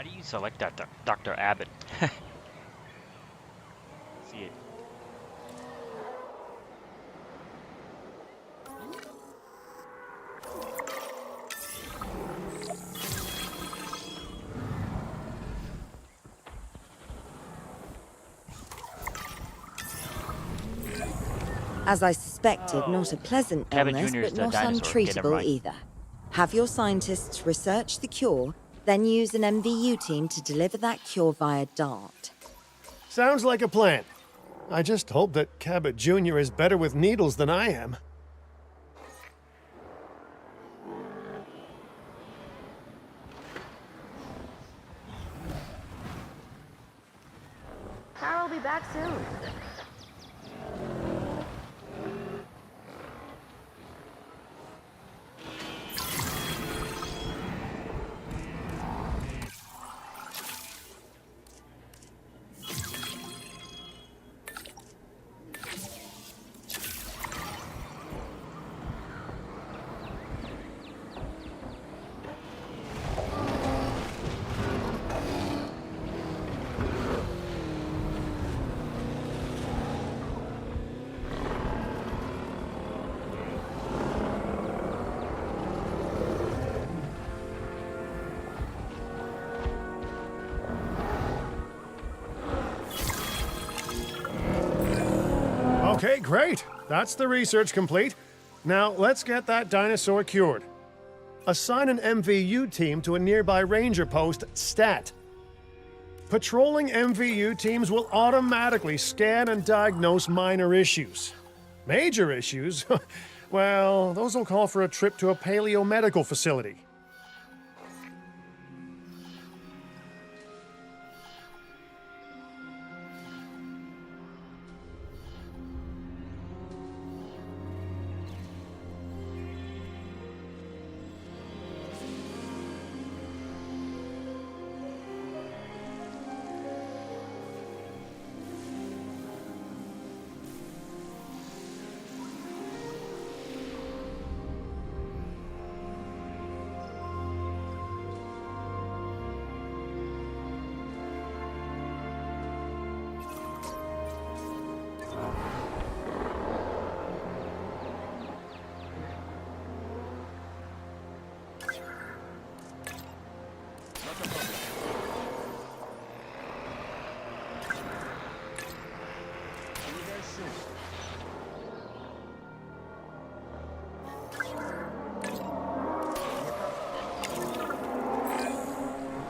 How do you select that, Dr. Abbott? See it. As I suspected, not a pleasant Cabot illness, Jr. is but the not dinosaur. Get him untreatable right. either. Have your scientists research the cure, then use an MVU team to deliver that cure via DART. Sounds like a plan. I just hope that Cabot Jr. is better with needles than I am. back soon. Okay, great. That's the research complete. Now, let's get that dinosaur cured. Assign an MVU team to a nearby ranger post, Stat. Patrolling MVU teams will automatically scan and diagnose minor issues. Major issues? Well, those will call for a trip to a paleomedical facility.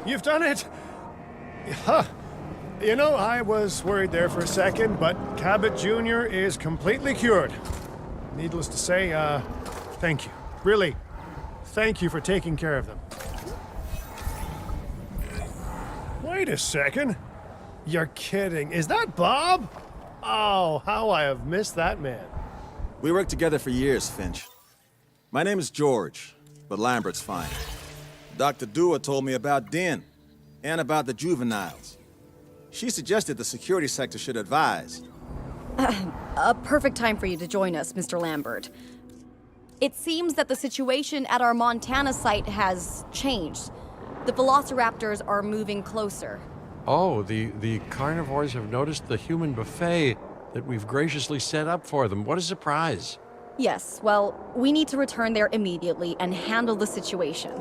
You've done it! Huh. You know, I was worried there for a second, but Cabot Jr. is completely cured. Needless to say, thank you. Really, thank you for taking care of them. Wait a second. You're kidding. Is that Bob? Oh, how I have missed that man. We worked together for years, Finch. My name is George, but Lambert's fine. Dr. Dua told me about Den, and about the juveniles. She suggested the security sector should advise. A perfect time for you to join us, Mr. Lambert. It seems that the situation at our Montana site has changed. The velociraptors are moving closer. Oh, the carnivores have noticed the human buffet that we've graciously set up for them. What a surprise. Yes, well, we need to return there immediately and handle the situation.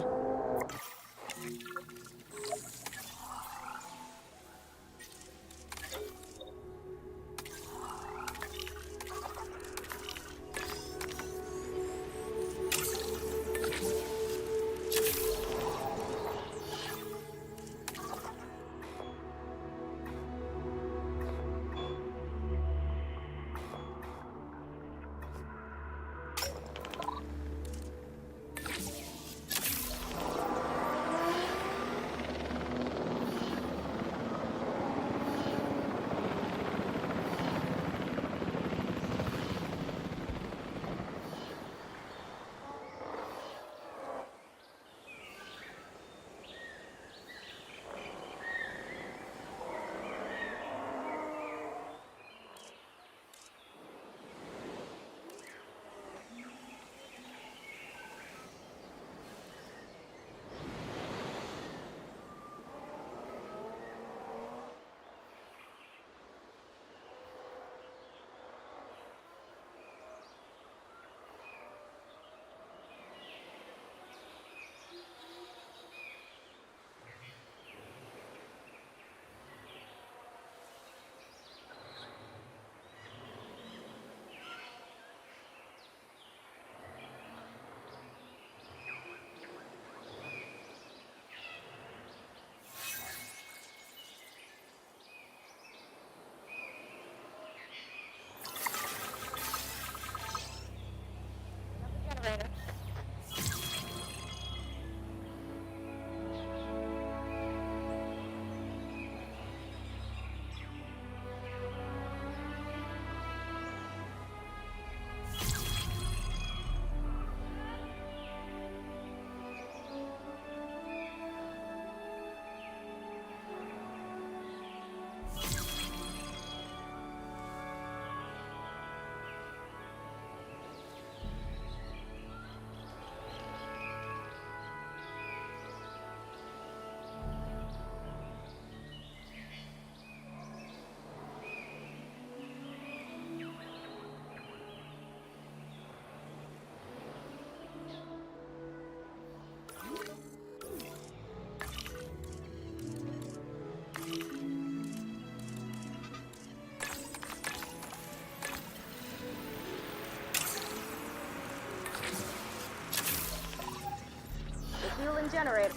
generator.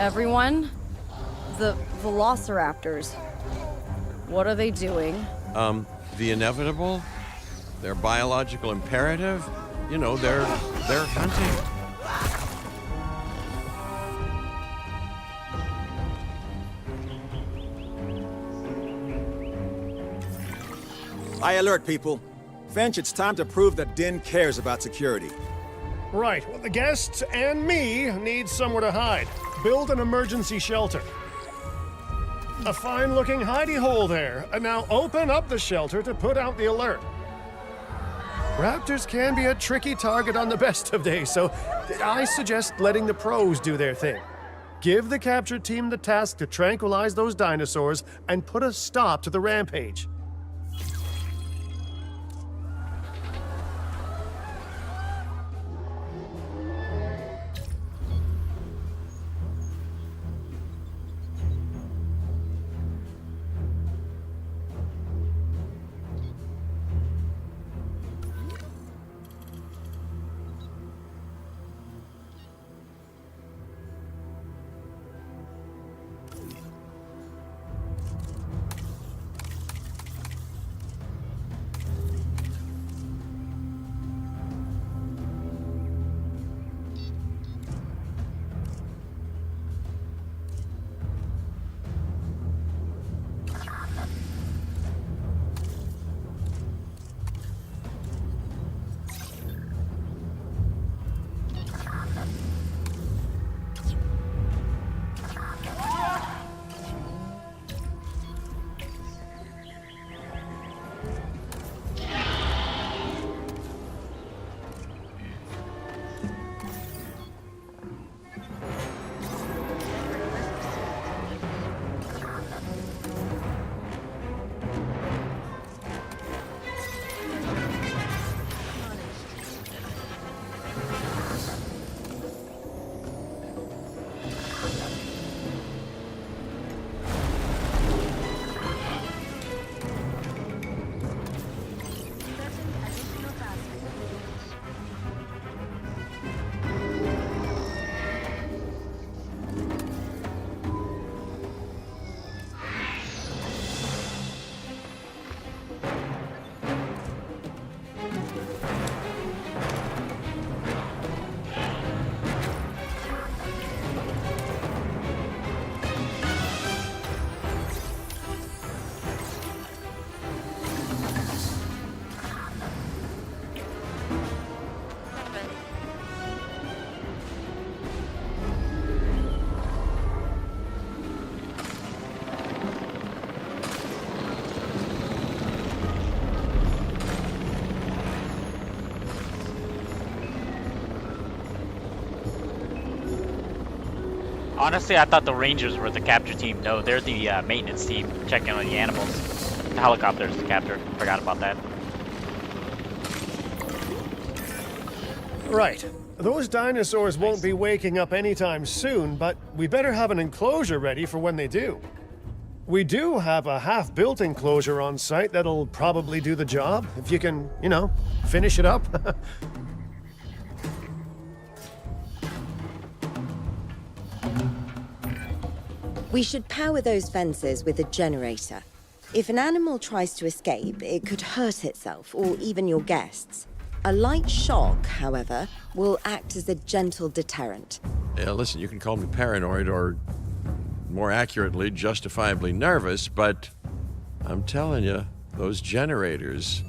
Everyone, the velociraptors. What are they doing? The inevitable, their biological imperative, you know, they're hunting. High alert, people. Finch, it's time to prove that Din cares about security. Right, well, the guests and me need somewhere to hide. Build an emergency shelter. A fine-looking hidey hole there. And now open up the shelter to put out the alert. Raptors can be a tricky target on the best of days, so I suggest letting the pros do their thing. Give the capture team the task to tranquilize those dinosaurs and put a stop to the rampage. Honestly, I thought the Rangers were the capture team. No, they're the maintenance team checking on the animals. The helicopter's the capture. Forgot about that. Right. Those dinosaurs won't be waking up anytime soon, but we better have an enclosure ready for when they do. We do have a half-built enclosure on site that'll probably do the job, if you can, you know, finish it up. We should power those fences with a generator. If an animal tries to escape, it could hurt itself or even your guests. A light shock, however, will act as a gentle deterrent. Yeah, listen, you can call me paranoid or, more accurately, justifiably nervous, but I'm telling you, those generators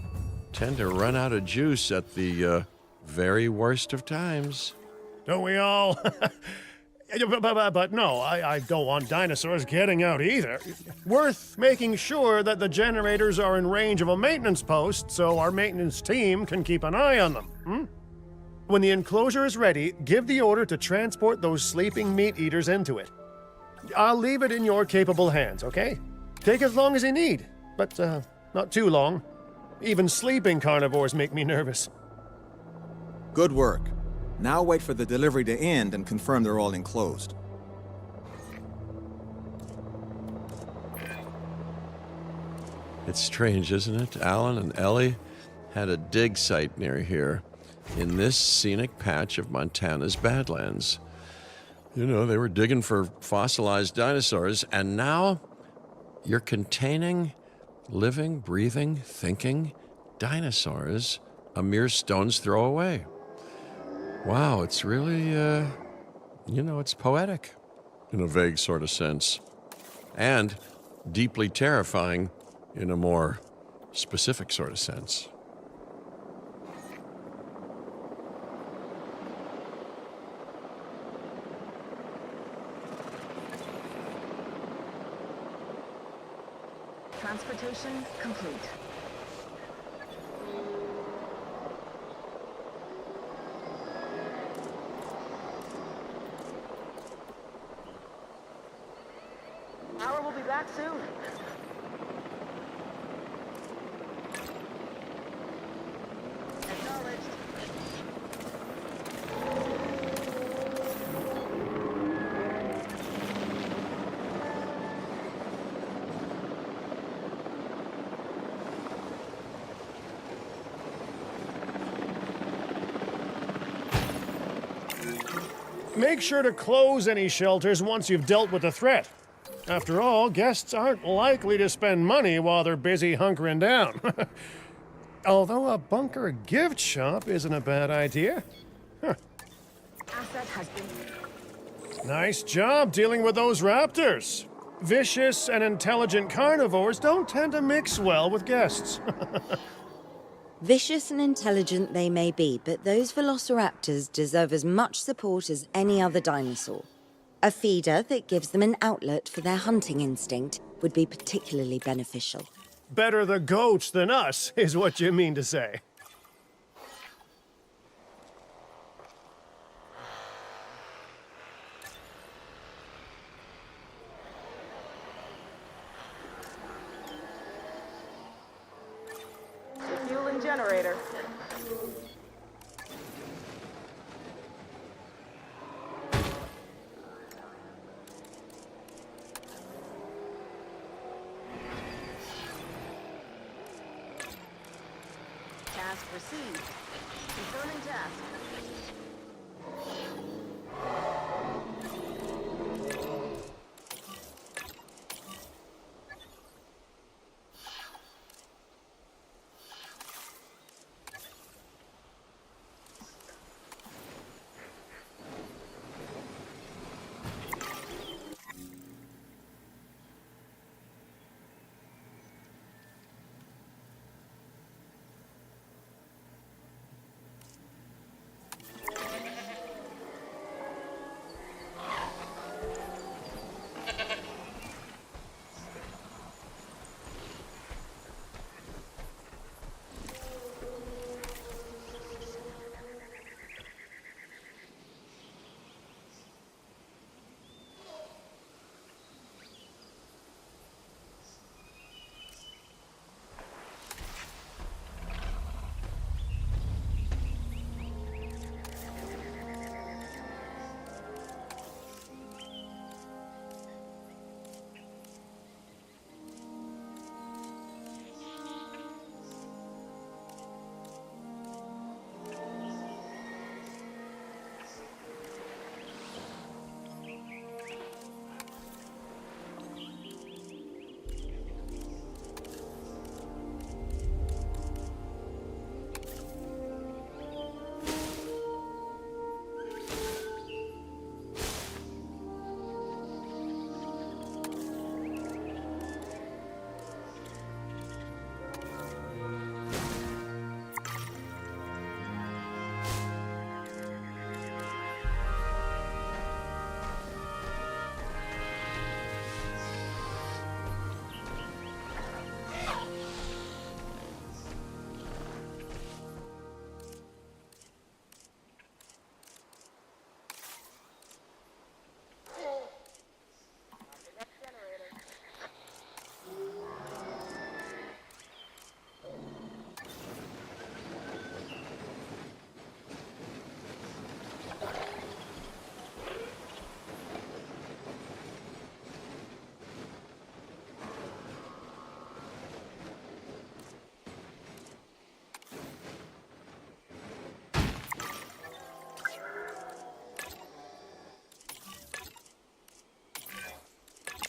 tend to run out of juice at the very worst of times. Don't we all? But no, I don't want dinosaurs getting out either. Worth making sure that the generators are in range of a maintenance post so our maintenance team can keep an eye on them. When the enclosure is ready, give the order to transport those sleeping meat eaters into it. I'll leave it in your capable hands, okay? Take as long as you need, but not too long. Even sleeping carnivores make me nervous. Good work. Now wait for the delivery to end and confirm they're all enclosed. It's strange, isn't it? Alan and Ellie had a dig site near here in this scenic patch of Montana's Badlands. You know, they were digging for fossilized dinosaurs, and now you're containing living, breathing, thinking dinosaurs a mere stone's throw away. Wow, it's really, it's poetic in a vague sort of sense, and deeply terrifying in a more specific sort of sense. Transportation complete. Power will be back soon. Acknowledged. Make sure to close any shelters once you've dealt with the threat. After all, guests aren't likely to spend money while they're busy hunkering down. Although a bunker gift shop isn't a bad idea. Asset has been... Nice job dealing with those raptors. Vicious and intelligent carnivores don't tend to mix well with guests. Vicious and intelligent they may be, but those velociraptors deserve as much support as any other dinosaur. A feeder that gives them an outlet for their hunting instinct would be particularly beneficial. Better the goats than us, is what you mean to say. Refueling generator. Task received. Confirming task.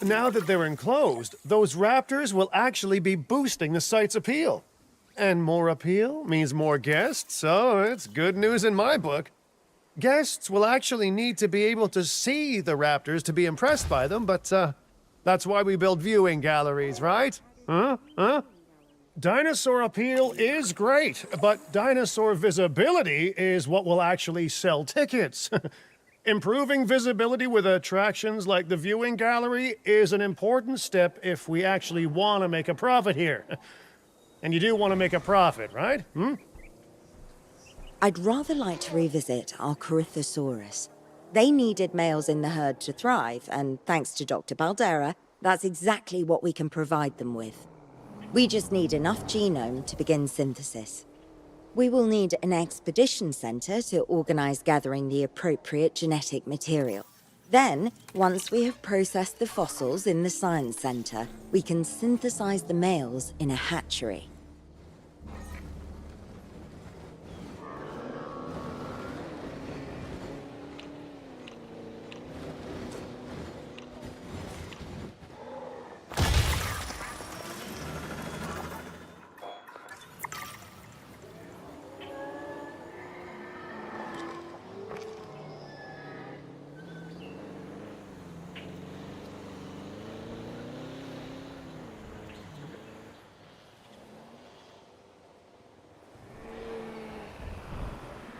Now that they're enclosed, those raptors will actually be boosting the site's appeal. And more appeal means more guests, so it's good news in my book. Guests will actually need to be able to see the raptors to be impressed by them, but that's why we build viewing galleries, right? Huh? Dinosaur appeal is great, but dinosaur visibility is what will actually sell tickets. Improving visibility with attractions like the viewing gallery is an important step if we actually want to make a profit here. And you do want to make a profit, right? I'd rather like to revisit our Corythosaurus. They needed males in the herd to thrive, and thanks to Dr. Baldera, that's exactly what we can provide them with. We just need enough genome to begin synthesis. We will need an expedition center to organize gathering the appropriate genetic material. Then, once we have processed the fossils in the science center, we can synthesize the males in a hatchery.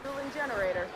Fueling generator.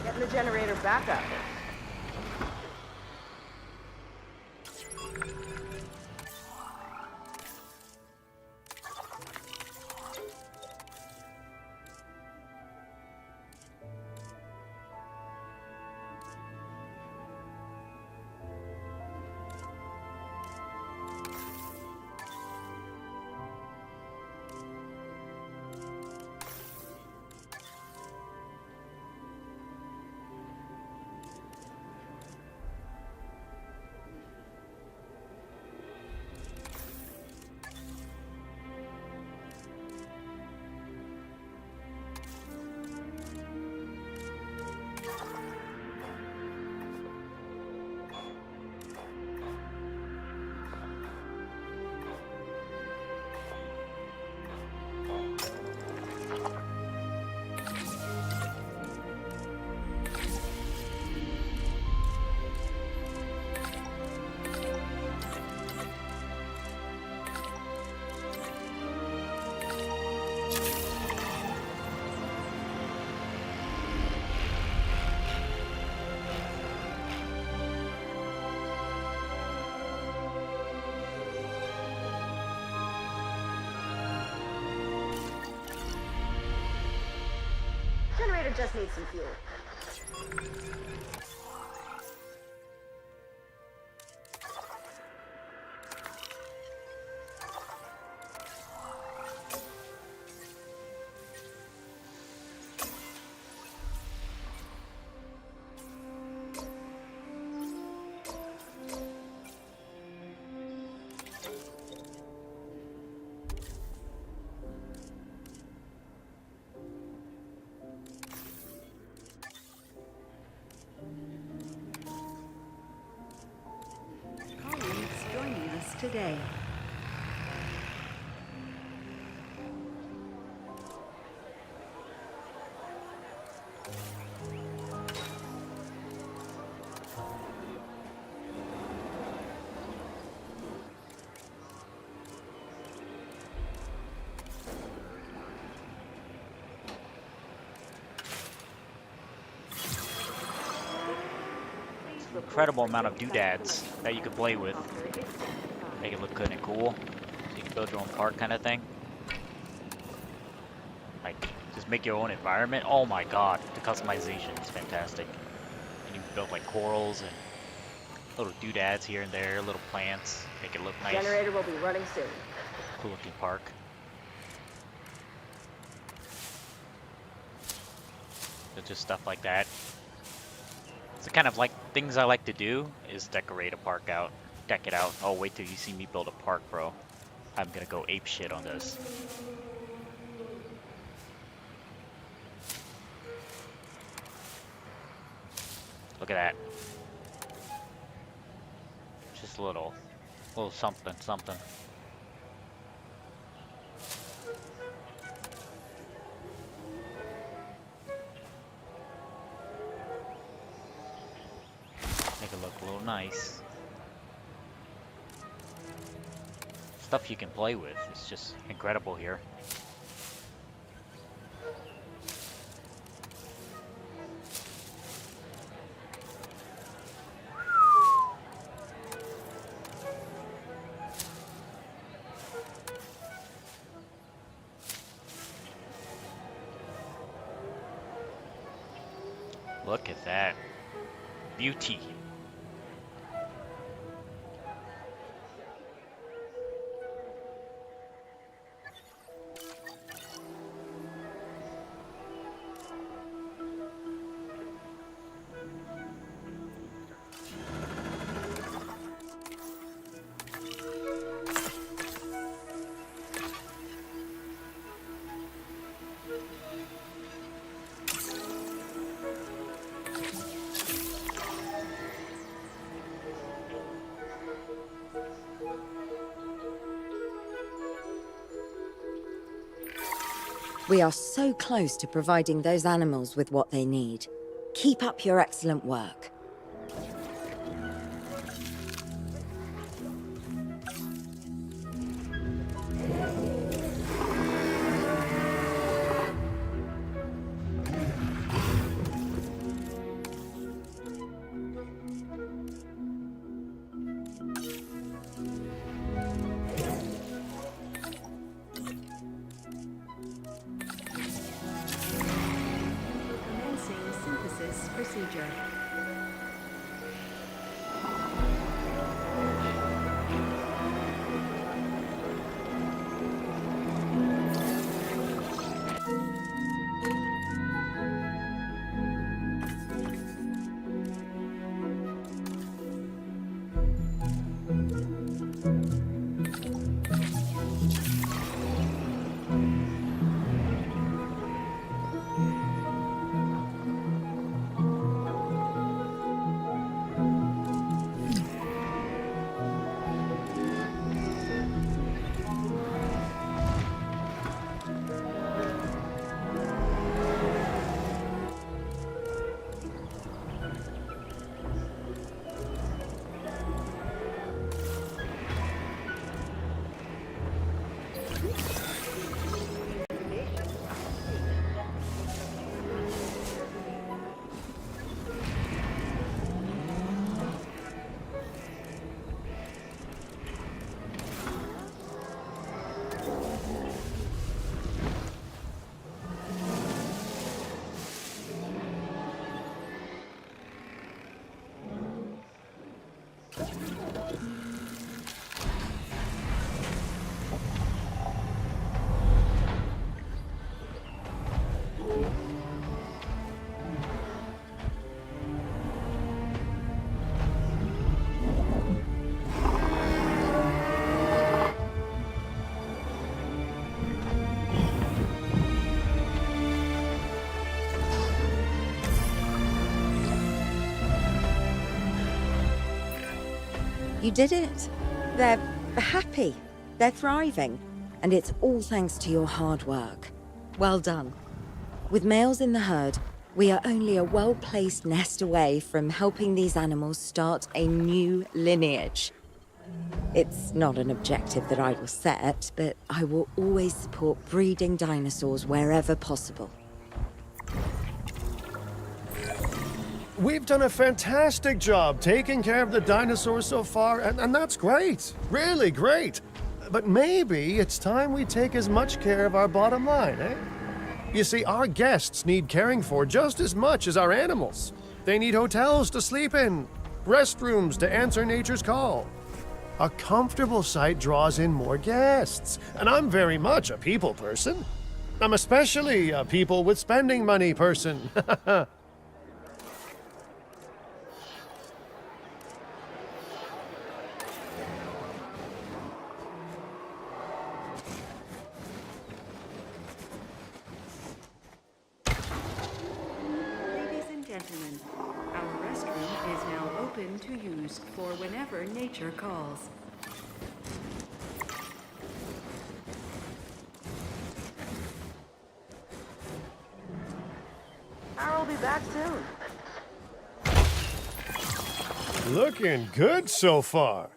Getting the generator back up. Generator just needs some fuel. today. Incredible amount of doodads that you could play with. Make it look good and cool. So you can build your own park kind of thing. Like, just make your own environment. Oh my god, the customization is fantastic. And you build like corals and little doodads here and there, little plants. Make it look nice. Generator will be running soon. Cool looking park. So just stuff like that. It's the kind of like things I like to do is decorate a park out, deck it out. Oh, wait till you see me build a park, bro. I'm gonna go ape shit on this. Look at that. Just a little something, something. Make it look a little nice. Stuff you can play with. It's just incredible here. Look at that beauty. We are so close to providing those animals with what they need. Keep up your excellent work. Commencing synthesis procedure. You did it. They're happy. They're thriving. And it's all thanks to your hard work. Well done. With males in the herd, we are only a well-placed nest away from helping these animals start a new lineage. It's not an objective that I will set, but I will always support breeding dinosaurs wherever possible. We've done a fantastic job taking care of the dinosaurs so far, and that's great. Really great. But maybe it's time we take as much care of our bottom line, eh? You see, our guests need caring for just as much as our animals. They need hotels to sleep in, restrooms to answer nature's call. A comfortable site draws in more guests, and I'm very much a people person. I'm especially a people with spending money person. Ladies and gentlemen, our restroom is now open to use for whenever nature calls. I'll be back soon. Looking good so far.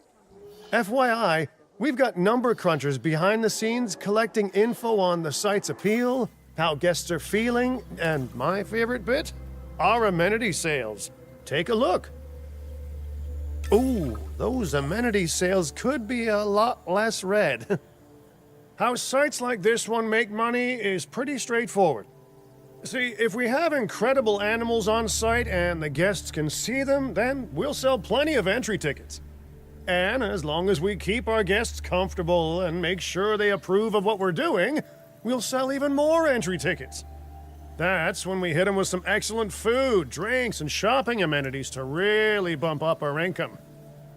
FYI, we've got number crunchers behind the scenes collecting info on the site's appeal, how guests are feeling, and my favorite bit, our amenity sales. Take a look. Ooh, those amenity sales could be a lot less red. How sites like this one make money is pretty straightforward. See, if we have incredible animals on site and the guests can see them, then we'll sell plenty of entry tickets. And as long as we keep our guests comfortable and make sure they approve of what we're doing, we'll sell even more entry tickets. That's when we hit them with some excellent food, drinks, and shopping amenities to really bump up our income.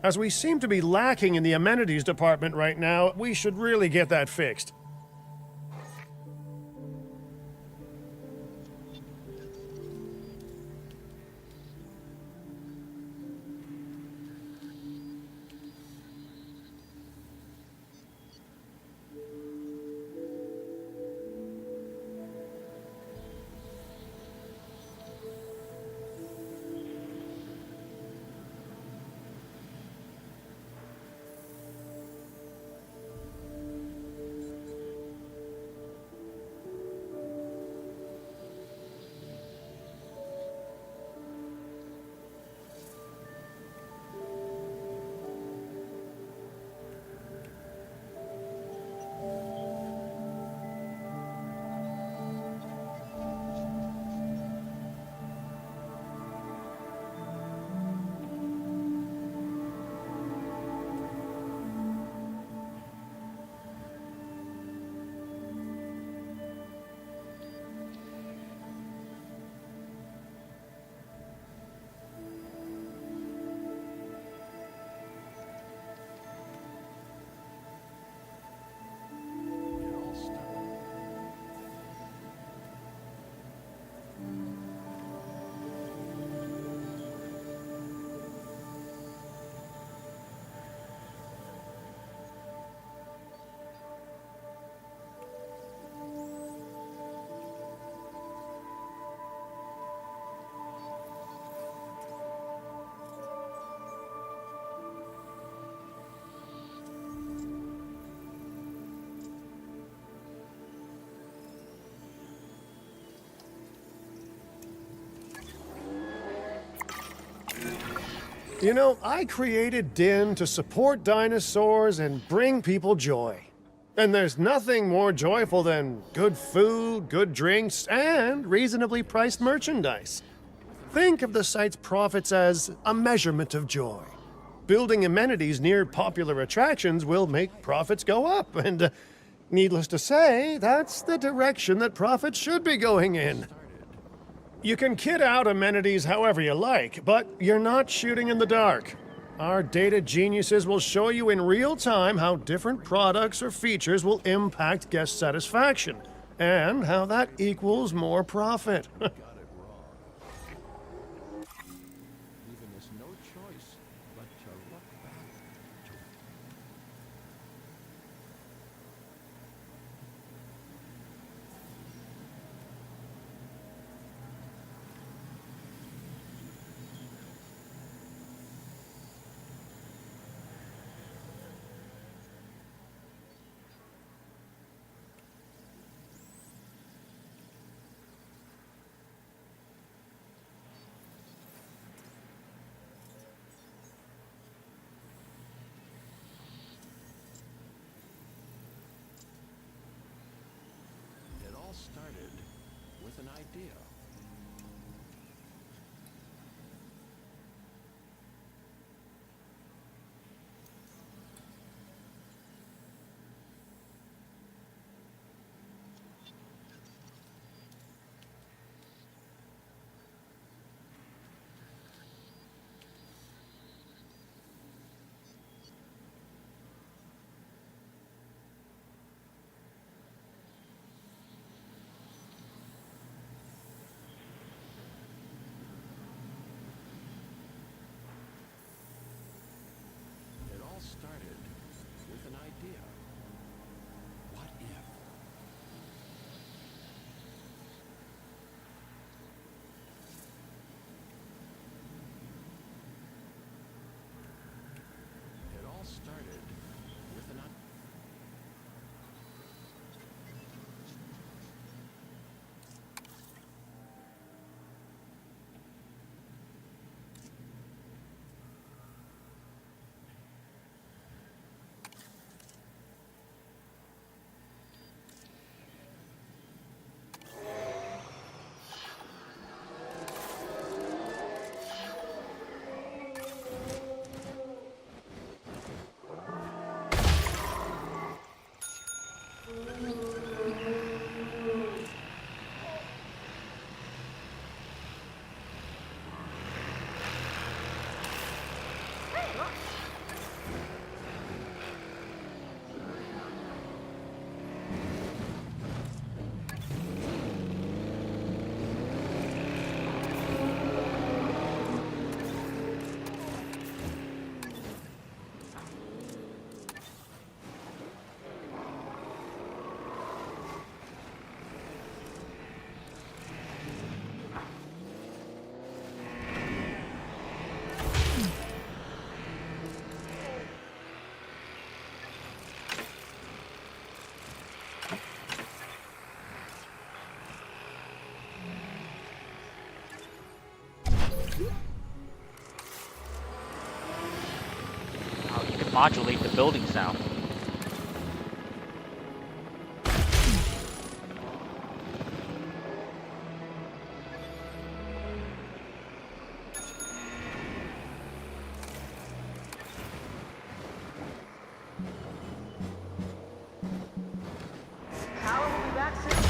As we seem to be lacking in the amenities department right now, we should really get that fixed. You know, I created Din to support dinosaurs and bring people joy. And there's nothing more joyful than good food, good drinks, and reasonably priced merchandise. Think of the site's profits as a measurement of joy. Building amenities near popular attractions will make profits go up, and needless to say, that's the direction that profits should be going in. You can kit out amenities however you like, but you're not shooting in the dark. Our data geniuses will show you in real time how different products or features will impact guest satisfaction, and how that equals more profit. started with an idea. It all started with an idea. What if? It all started with an idea. Oh, you can modulate the building sound. Power will be back soon.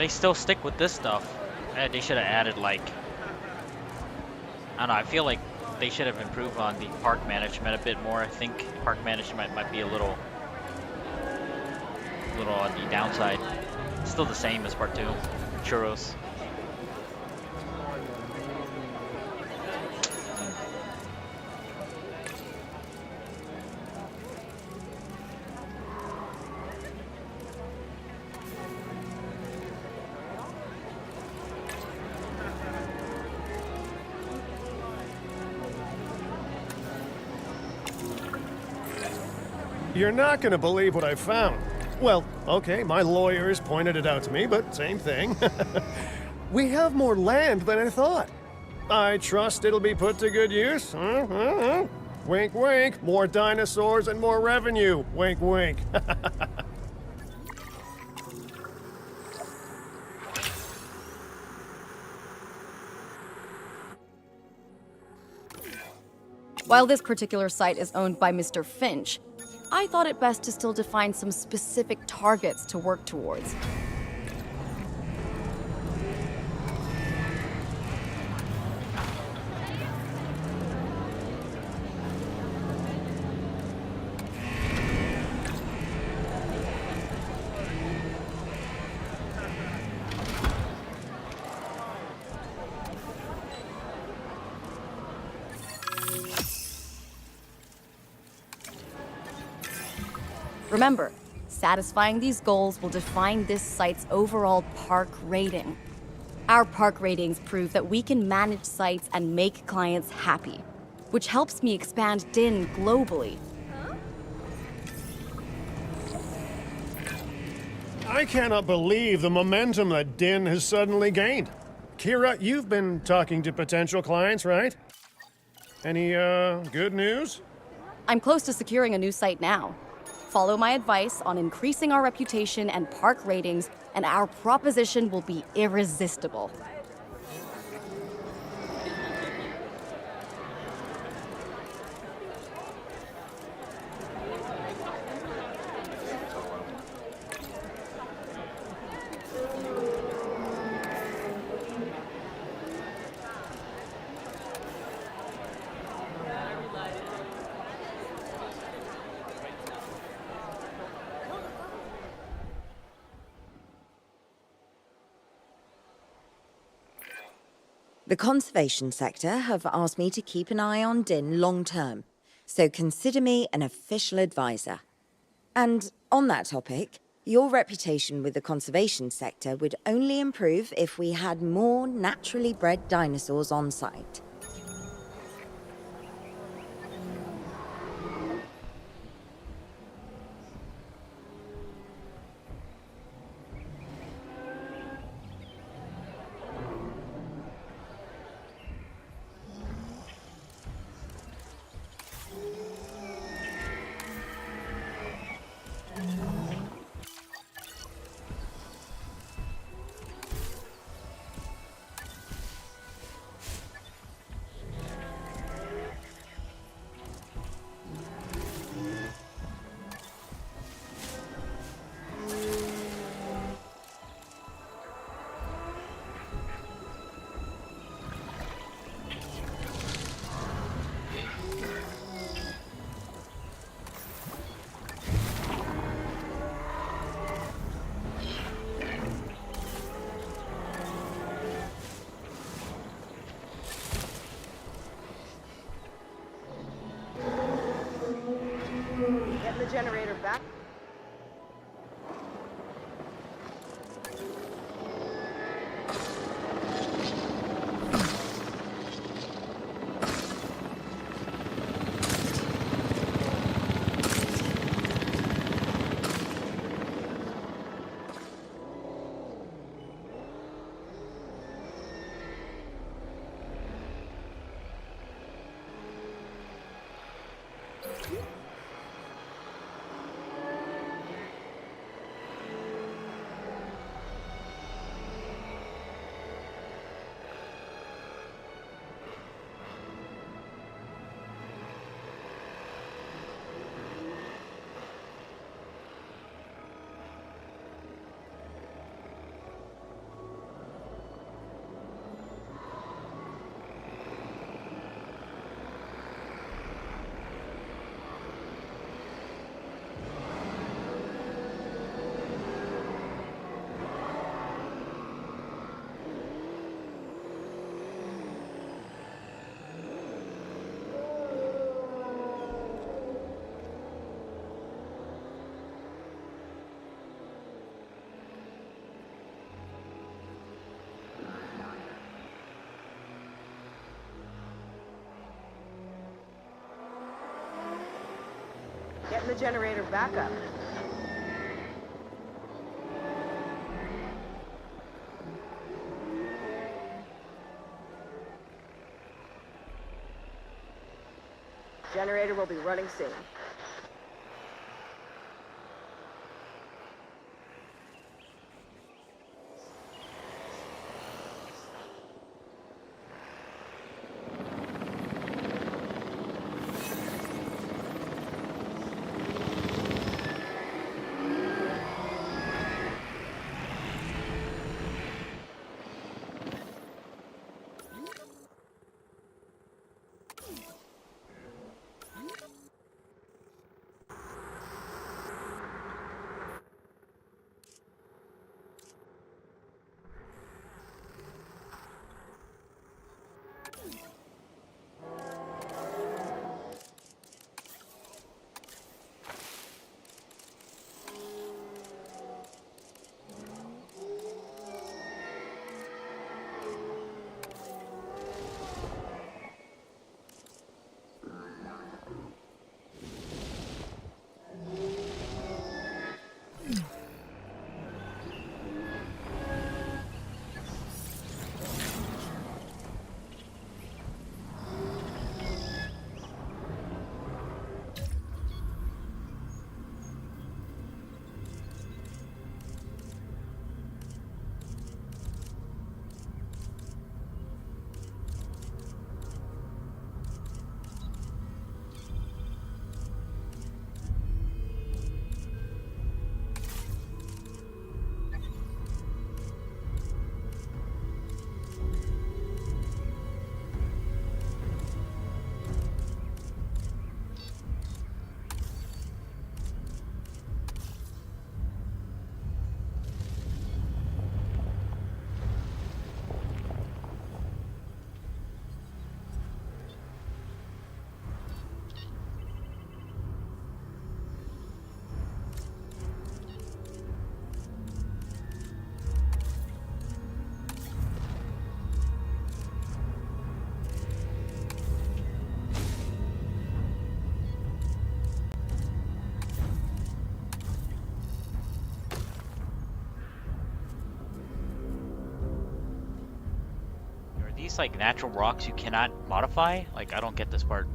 they still stick with this stuff. They should have added like, I don't know, I feel like they should have improved on the park management a bit more. I think park management might be a little on the downside. Still the same as part 2. Churros. You're not gonna believe what I found. Well, okay, my lawyers pointed it out to me, but same thing. We have more land than I thought. I trust it'll be put to good use. Wink, wink. More dinosaurs and more revenue. Wink, wink. While this particular site is owned by Mr. Finch, I thought it best to still define some specific targets to work towards. Remember, satisfying these goals will define this site's overall park rating. Our park ratings prove that we can manage sites and make clients happy, which helps me expand DIN globally. I cannot believe the momentum that DIN has suddenly gained. Kira, you've been talking to potential clients, right? Any, good news? I'm close to securing a new site now. Follow my advice on increasing our reputation and park ratings, and our proposition will be irresistible. The conservation sector have asked me to keep an eye on DIN long term, so consider me an official advisor. And on that topic, your reputation with the conservation sector would only improve if we had more naturally bred dinosaurs on site. Getting the generator back. getting the generator back up. Generator will be running soon. Are these like natural rocks you cannot modify? Like, I don't get this part.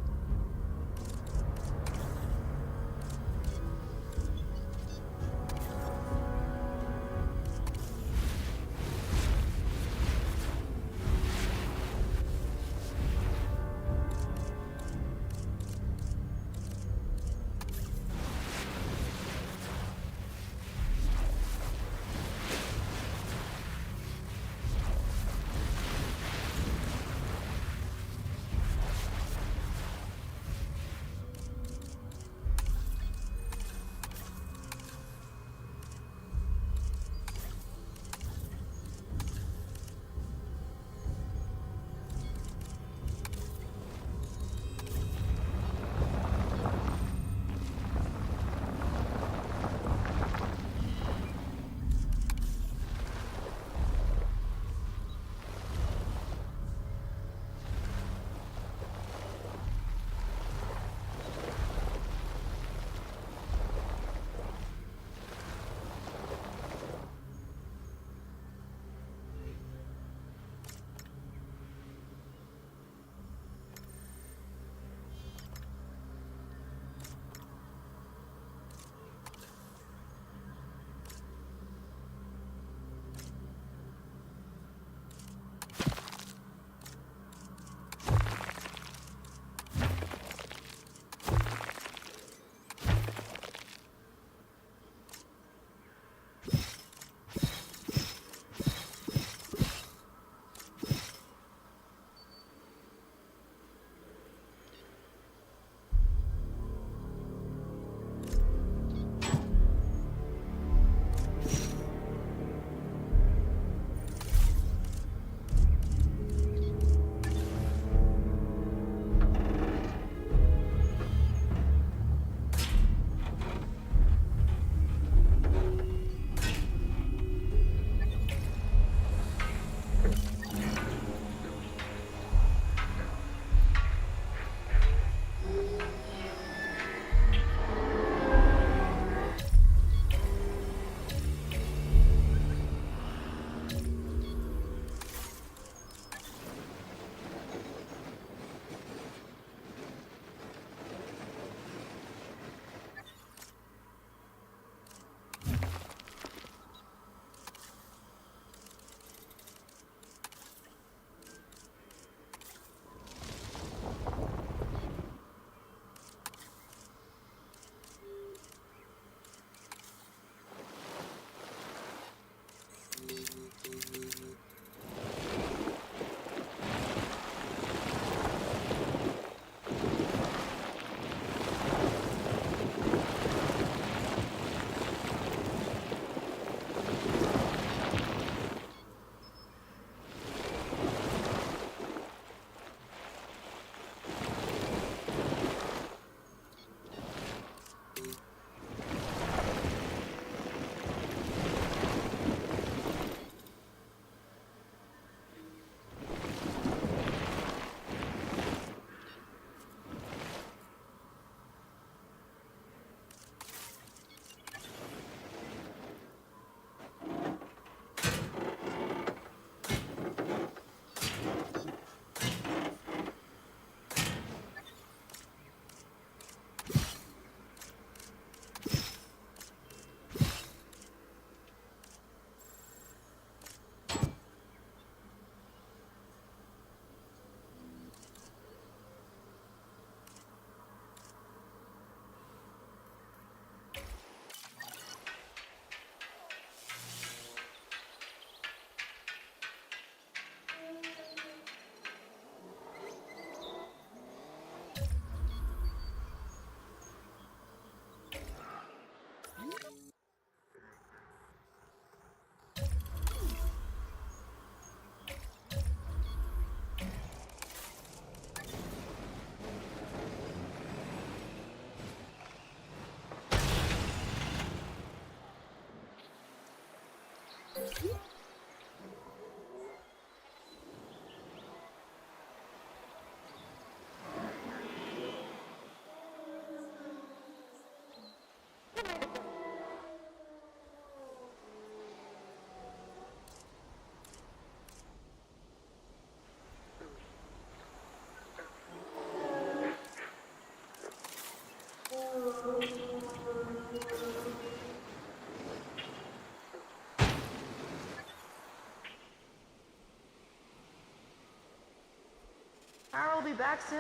I'll be back soon.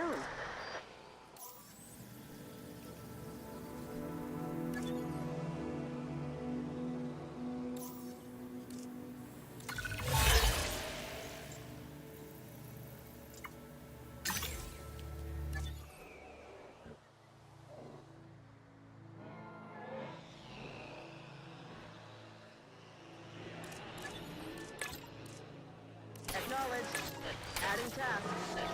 Acknowledged. Adding task.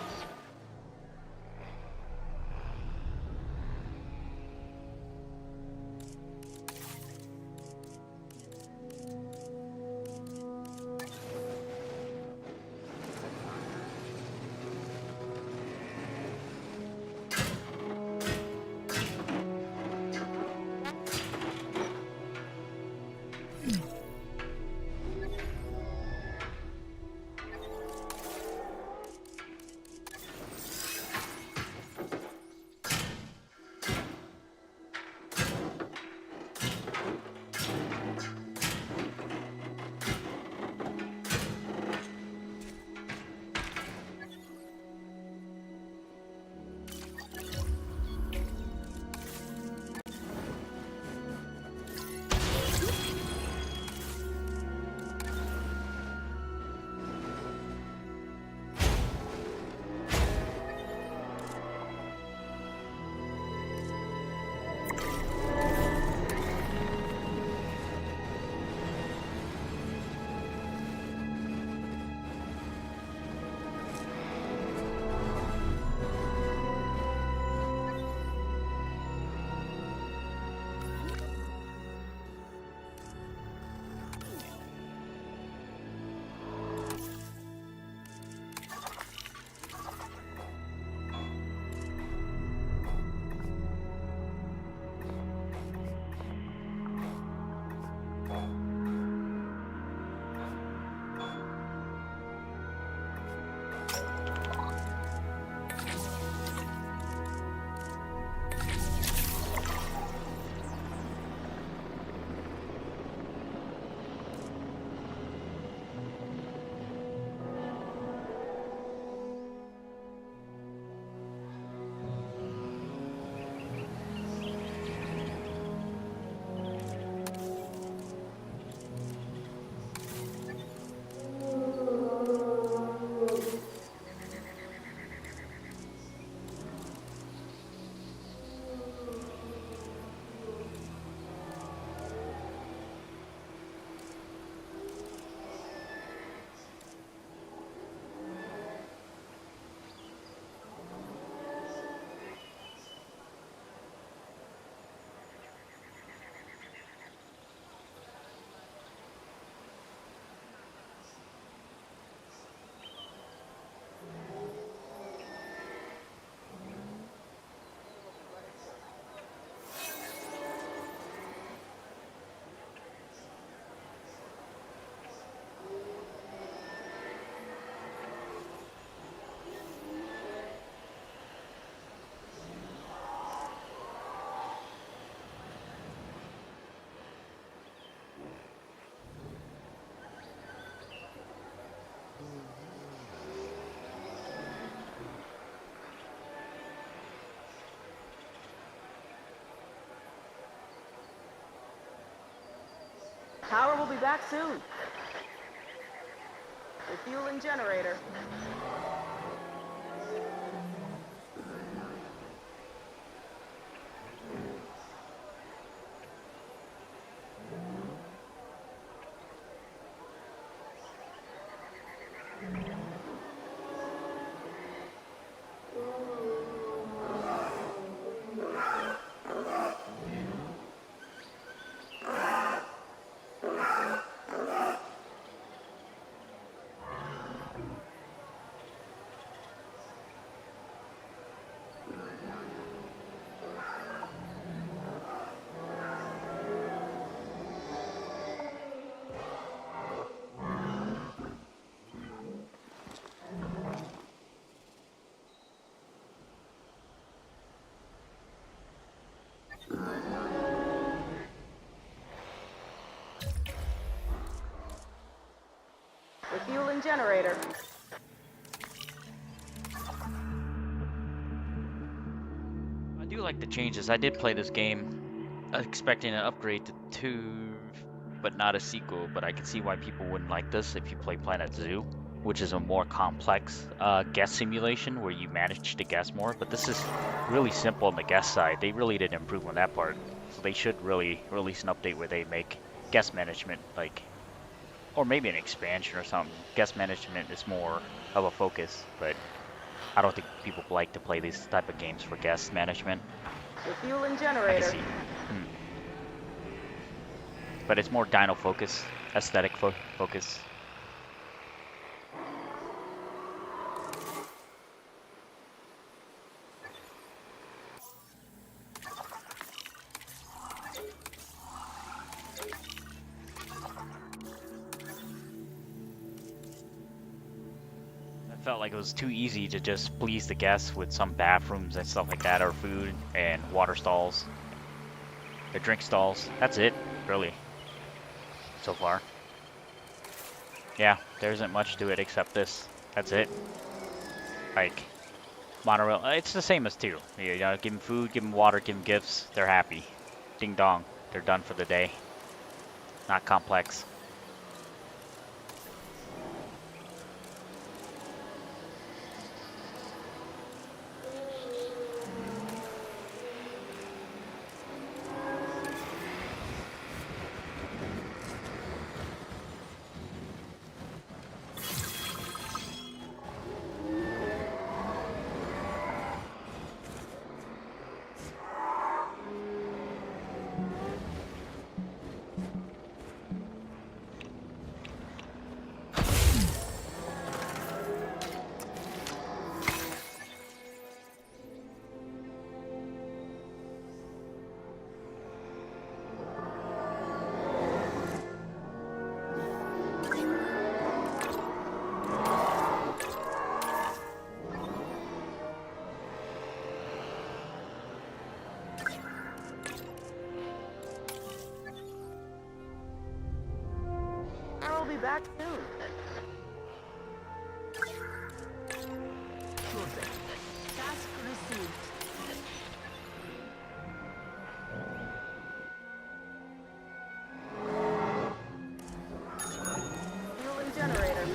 Power will be back soon. Refueling generator. generator. I do like the changes. I did play this game expecting an upgrade to 2, but not a sequel. But I can see why people wouldn't like this if you play Planet Zoo, which is a more complex guess simulation where you manage to guess more. But this is really simple on the guess side. They really didn't improve on that part. So they should really release an update where they make guess management like, or maybe an expansion or something. Guess management is more of a focus, but I don't think people like to play these type of games for guest management. Refueling I can generator. see. But it's more dino focus, aesthetic focus. Felt like it was too easy to just please the guests with some bathrooms and stuff like that, or food and water stalls, the drink stalls. That's it, really, so far. Yeah, there isn't much to it except this. That's it. Like, monorail, it's the same as 2. You know, give them food, give them water, give them gifts, they're happy. Ding dong, they're done for the day. Not complex. I'll be back soon. Task received. Fueling generator.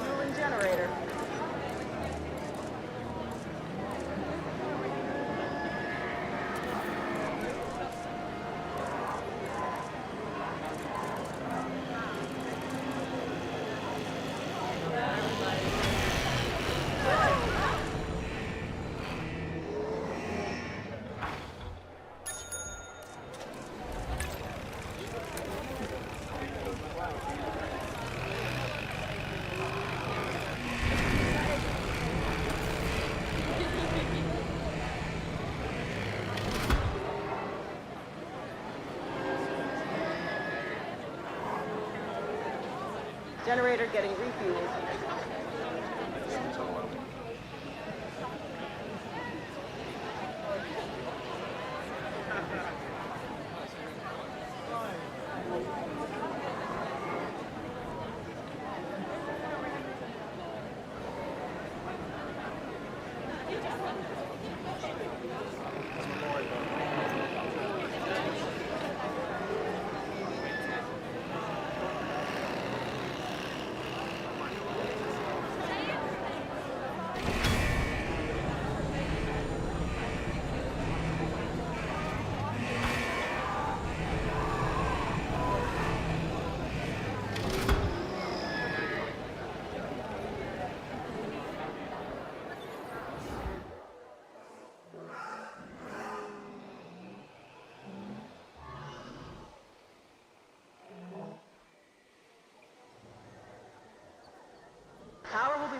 Fueling generator. Generator getting refueled.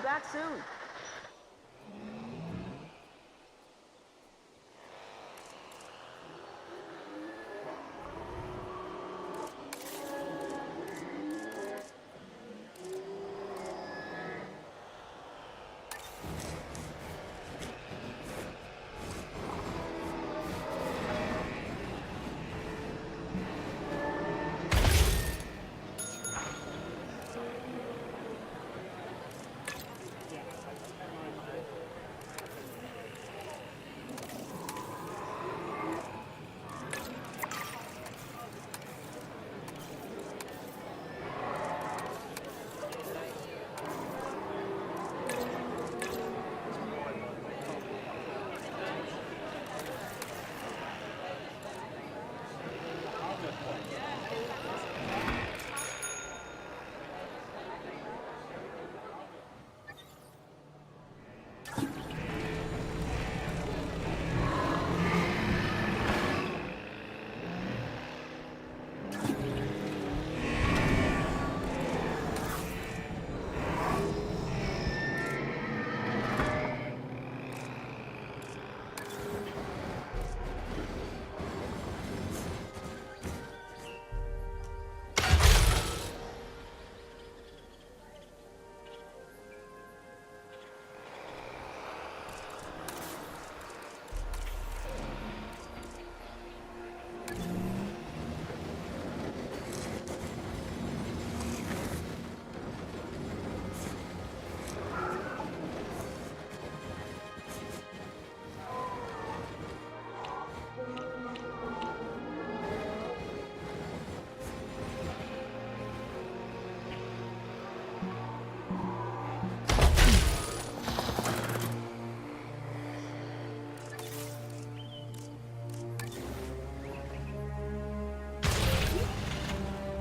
back soon.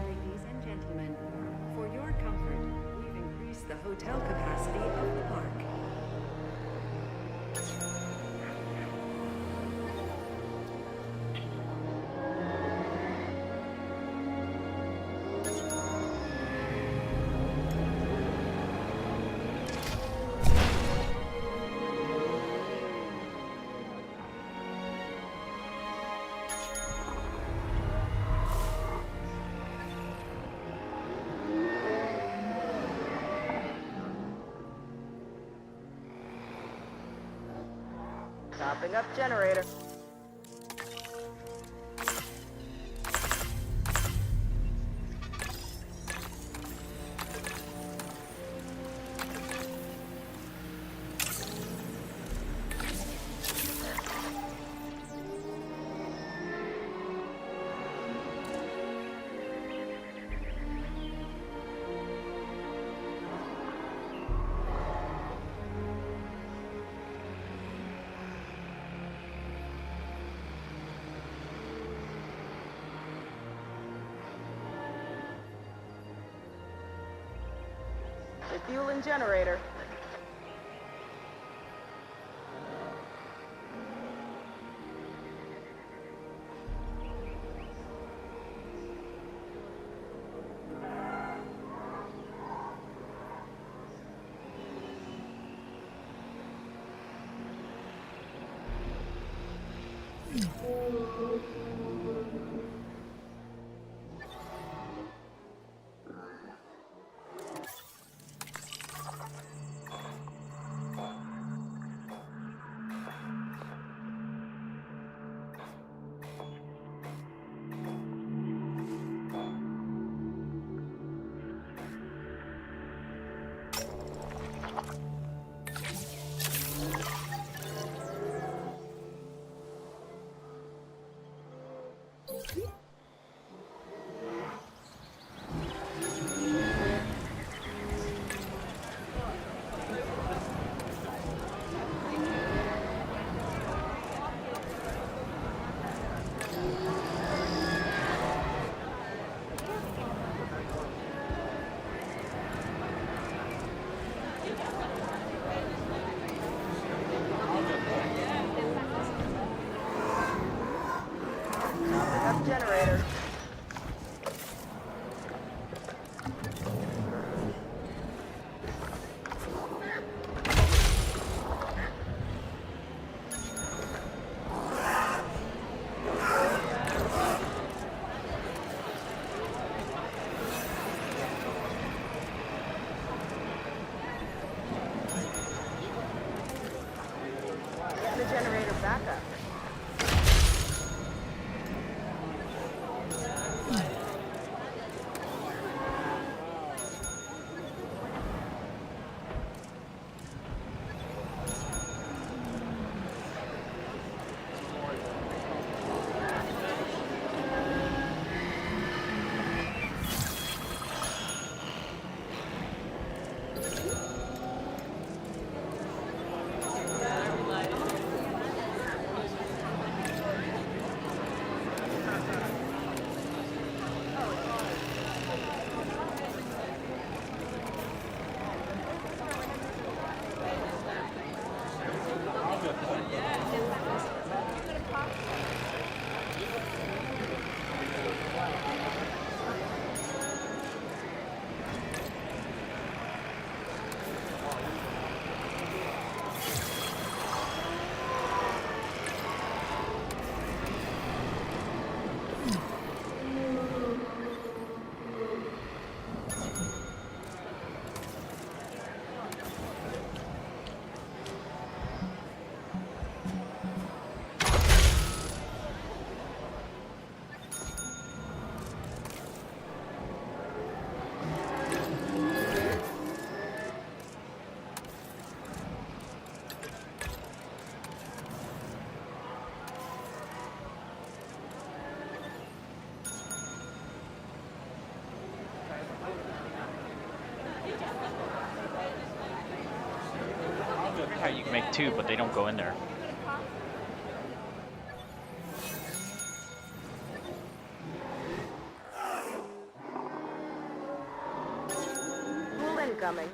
Ladies and gentlemen, for your comfort, we've increased the hotel capacity of the park. Topping up generator. Refueling generator. how you can make 2, but they don't go in there. Fuel incoming.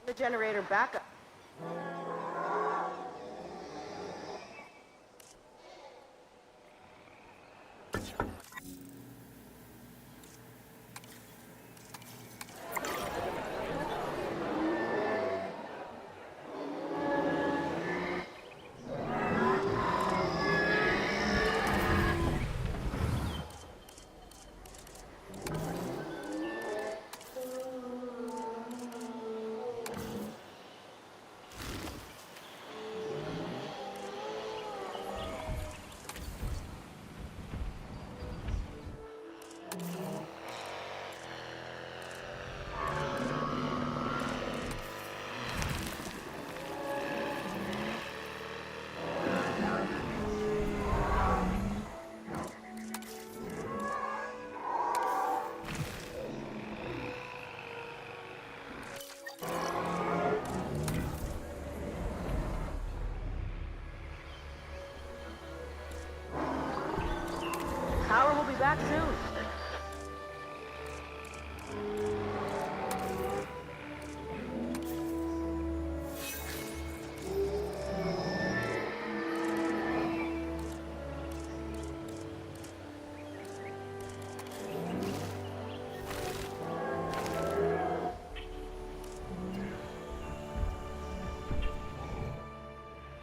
The generator backup. Power will be back soon.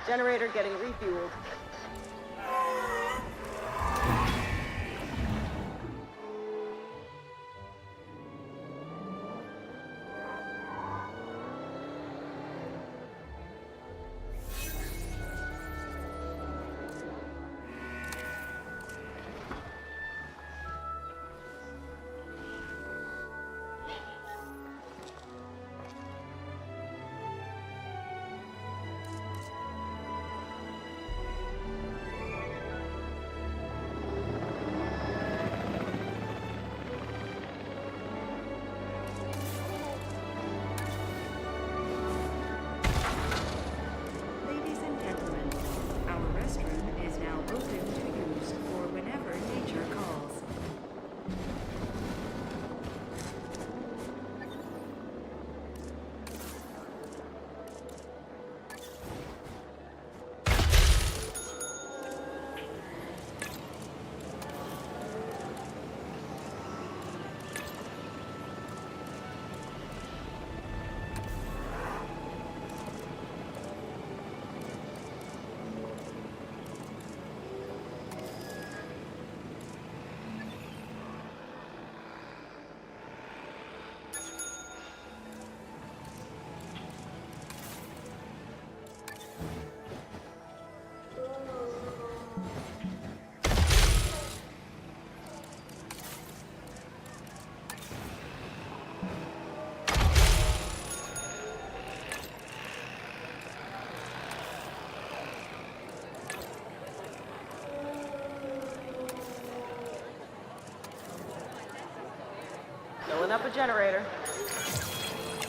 Generator getting refueled. Ladies and gentlemen, our restroom is now open to use for whenever nature calls. Filling up a generator.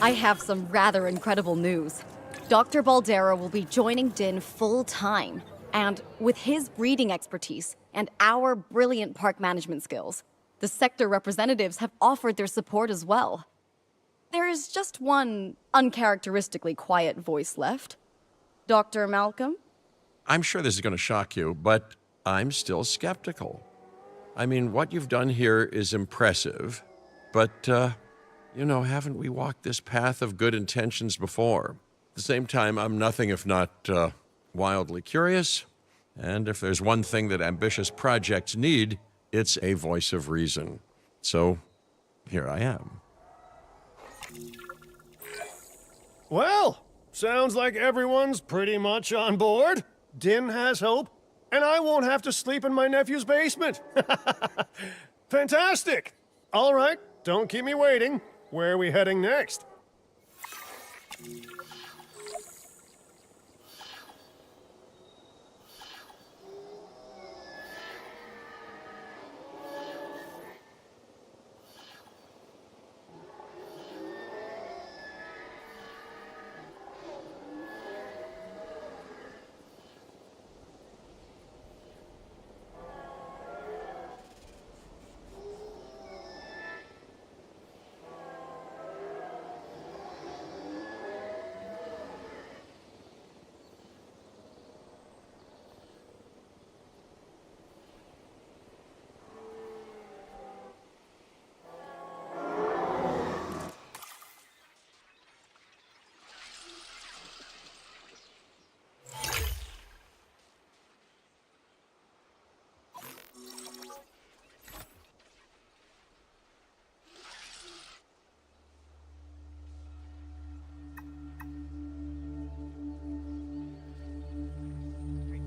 I have some rather incredible news. Dr. Baldera will be joining Din full-time, and with his breeding expertise and our brilliant park management skills, the sector representatives have offered their support as well. There is just one uncharacteristically quiet voice left. Dr. Malcolm? I'm sure this is going to shock you, but I'm still skeptical. I mean, what you've done here is impressive, but, haven't we walked this path of good intentions before? At the same time, I'm nothing if not wildly curious, and if there's one thing that ambitious projects need, it's a voice of reason. So, here I am. Well, sounds like everyone's pretty much on board. Din has hope, and I won't have to sleep in my nephew's basement. Fantastic! All right, don't keep me waiting. Where are we heading next?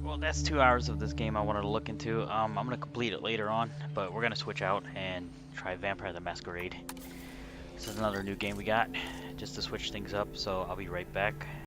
Well, that's 2 hours of this game I wanted to look into. I'm gonna complete it later on, but we're gonna switch out and try Vampire the Masquerade. This is another new game we got, just to switch things up, so I'll be right back.